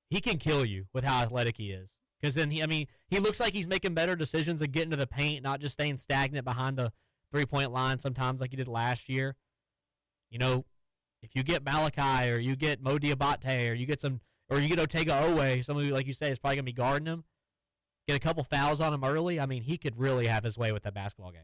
he can kill you with how athletic he is. Because then he looks like he's making better decisions and getting to the paint, not just staying stagnant behind the 3-point line sometimes like he did last year. If you get Malachi or you get Mo Diabate or you get Otega Owe, somebody like you say is probably gonna be guarding him. Get a couple fouls on him early. He could really have his way with that basketball game.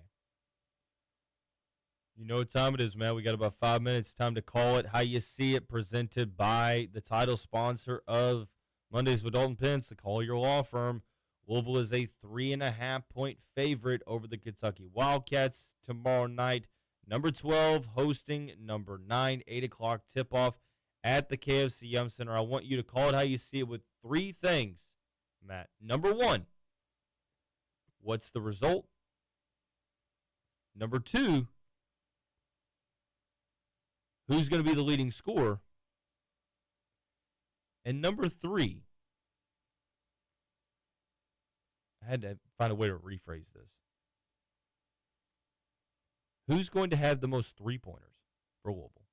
You know what time it is, man. We got about 5 minutes. Time to call it. How you see it, presented by the title sponsor of Mondays with Dalton Pence, the Collier Law Firm. Louisville is a 3.5-point favorite over the Kentucky Wildcats tomorrow night. Number 12 hosting number 9, 8 o'clock tip-off at the KFC Yum Center. I want you to call it how you see it with 3 things, Matt. Number 1, what's the result? Number 2, who's going to be the leading scorer? And number 3, I had to find a way to rephrase this. Who's going to have the most 3-pointers for Louisville?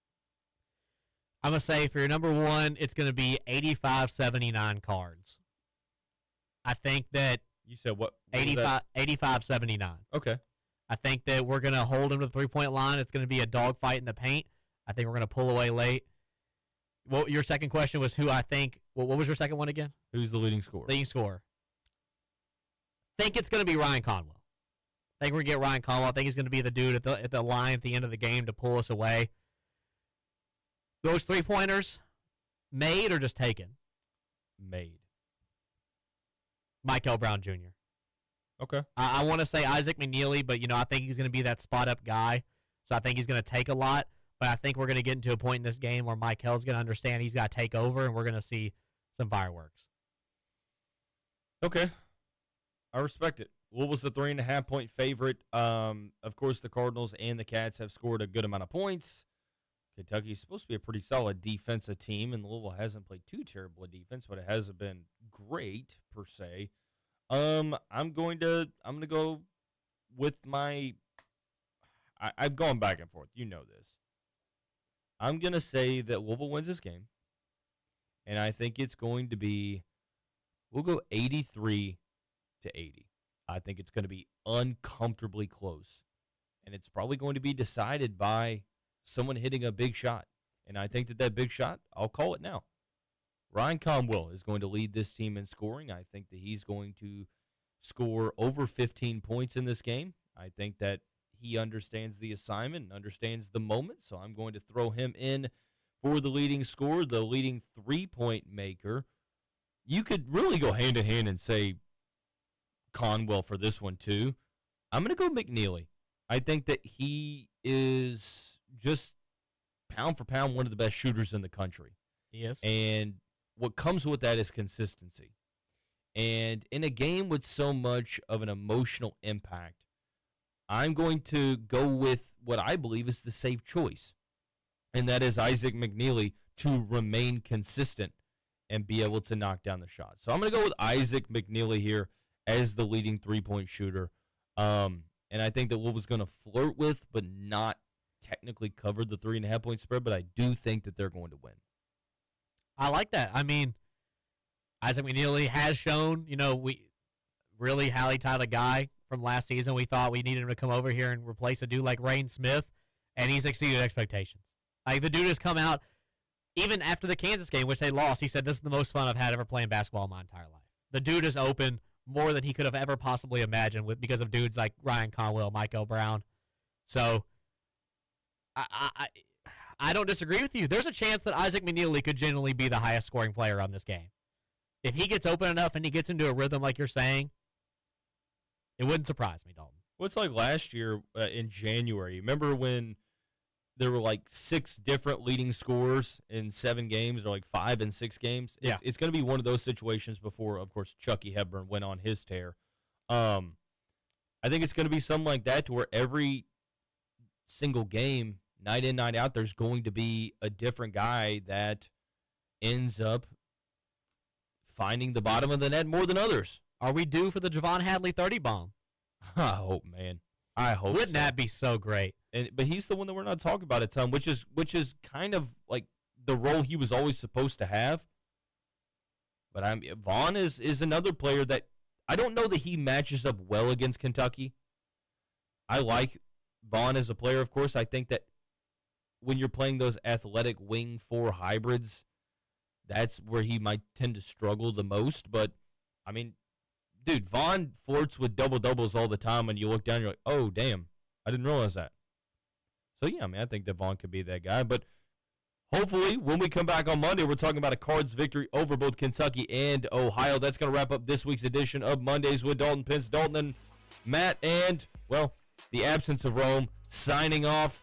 I'm going to say for your number 1, it's going to be 85-79 Cards. I think that... You said what? 85-79. Okay. I think that we're going to hold him to the 3-point line. It's going to be a dogfight in the paint. I think we're going to pull away late. Well, your second question was who I think. What was your second one again? Who's the leading scorer? Leading scorer. Think it's going to be Ryan Conwell. I think we're going to get Ryan Conwell. I think he's going to be the dude at the line at the end of the game to pull us away. Those 3-pointers, made or just taken? Made. Michael Brown Jr. Okay. I want to say Isaac McNeely, but I think he's going to be that spot-up guy. So I think he's going to take a lot. But I think we're going to get into a point in this game where Michael's going to understand he's got to take over, and we're going to see some fireworks. Okay. I respect it. Louisville's a 3.5-point favorite. Of course, the Cardinals and the Cats have scored a good amount of points. Kentucky's supposed to be a pretty solid defensive team, and Louisville hasn't played too terrible a defense, but it hasn't been great per se. I'm going to go with my. I've gone back and forth. You know this. I'm going to say that Louisville wins this game, and I think it's going to be, we'll go 83-80. I think it's going to be uncomfortably close, and it's probably going to be decided by someone hitting a big shot, and I think that big shot, I'll call it now. Ryan Conwell is going to lead this team in scoring. I think that he's going to score over 15 points in this game. I think that he understands the assignment and understands the moment, so I'm going to throw him in for the leading scorer, the leading 3-point maker. You could really go hand in hand and say Conwell for this one too. I'm going to go McNeely. I think that he is just pound for pound one of the best shooters in the country. Yes. And what comes with that is consistency. And in a game with so much of an emotional impact, I'm going to go with what I believe is the safe choice, and that is Isaac McNeely to remain consistent and be able to knock down the shot. So I'm going to go with Isaac McNeely here as the leading three-point shooter. And I think that Louisville's going to flirt with but not technically cover the 3.5-point spread, but I do think that they're going to win. I like that. I mean, Isaac McNeely has shown, we really Hallie-tie the guy from last season. We thought we needed him to come over here and replace a dude like Rain Smith, and he's exceeded expectations. Like, the dude has come out, even after the Kansas game, which they lost, he said, this is the most fun I've had ever playing basketball in my entire life. The dude is open more than he could have ever possibly imagined because of dudes like Ryan Conwell, Michael Brown. So, I don't disagree with you. There's a chance that Isaac McNeely could genuinely be the highest scoring player on this game. If he gets open enough and he gets into a rhythm like you're saying, it wouldn't surprise me, Dalton. Well, it's like last year in January. Remember when there were like 6 different leading scorers in 7 games, or like 5 in 6 games? It's going to be one of those situations before, of course, Chucky Hepburn went on his tear. I think it's going to be something like that, to where every single game, night in, night out, there's going to be a different guy that ends up finding the bottom of the net more than others. Are we due for the Javon Hadley 30 bomb? I hope, man. I hope. Wouldn't that be so great? But he's the one that we're not talking about a ton, which is kind of like the role he was always supposed to have. But Vaughn is another player that I don't know that he matches up well against Kentucky. I like Vaughn as a player, of course. I think that when you're playing those athletic wing 4 hybrids, that's where he might tend to struggle the most. But, I mean, dude, Vaughn flirts with double-doubles all the time, and you look down and you're like, oh, damn, I didn't realize that. So, yeah, I mean, I think that Vaughn could be that guy. But hopefully, when we come back on Monday, we're talking about a Cards victory over both Kentucky and Ohio. That's going to wrap up this week's edition of Mondays with Dalton, Pence, Dalton, and Matt, and, well, the absence of Rome, signing off.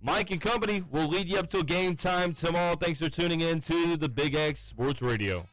Mike and company will lead you up till game time tomorrow. Thanks for tuning in to the Big X Sports Radio.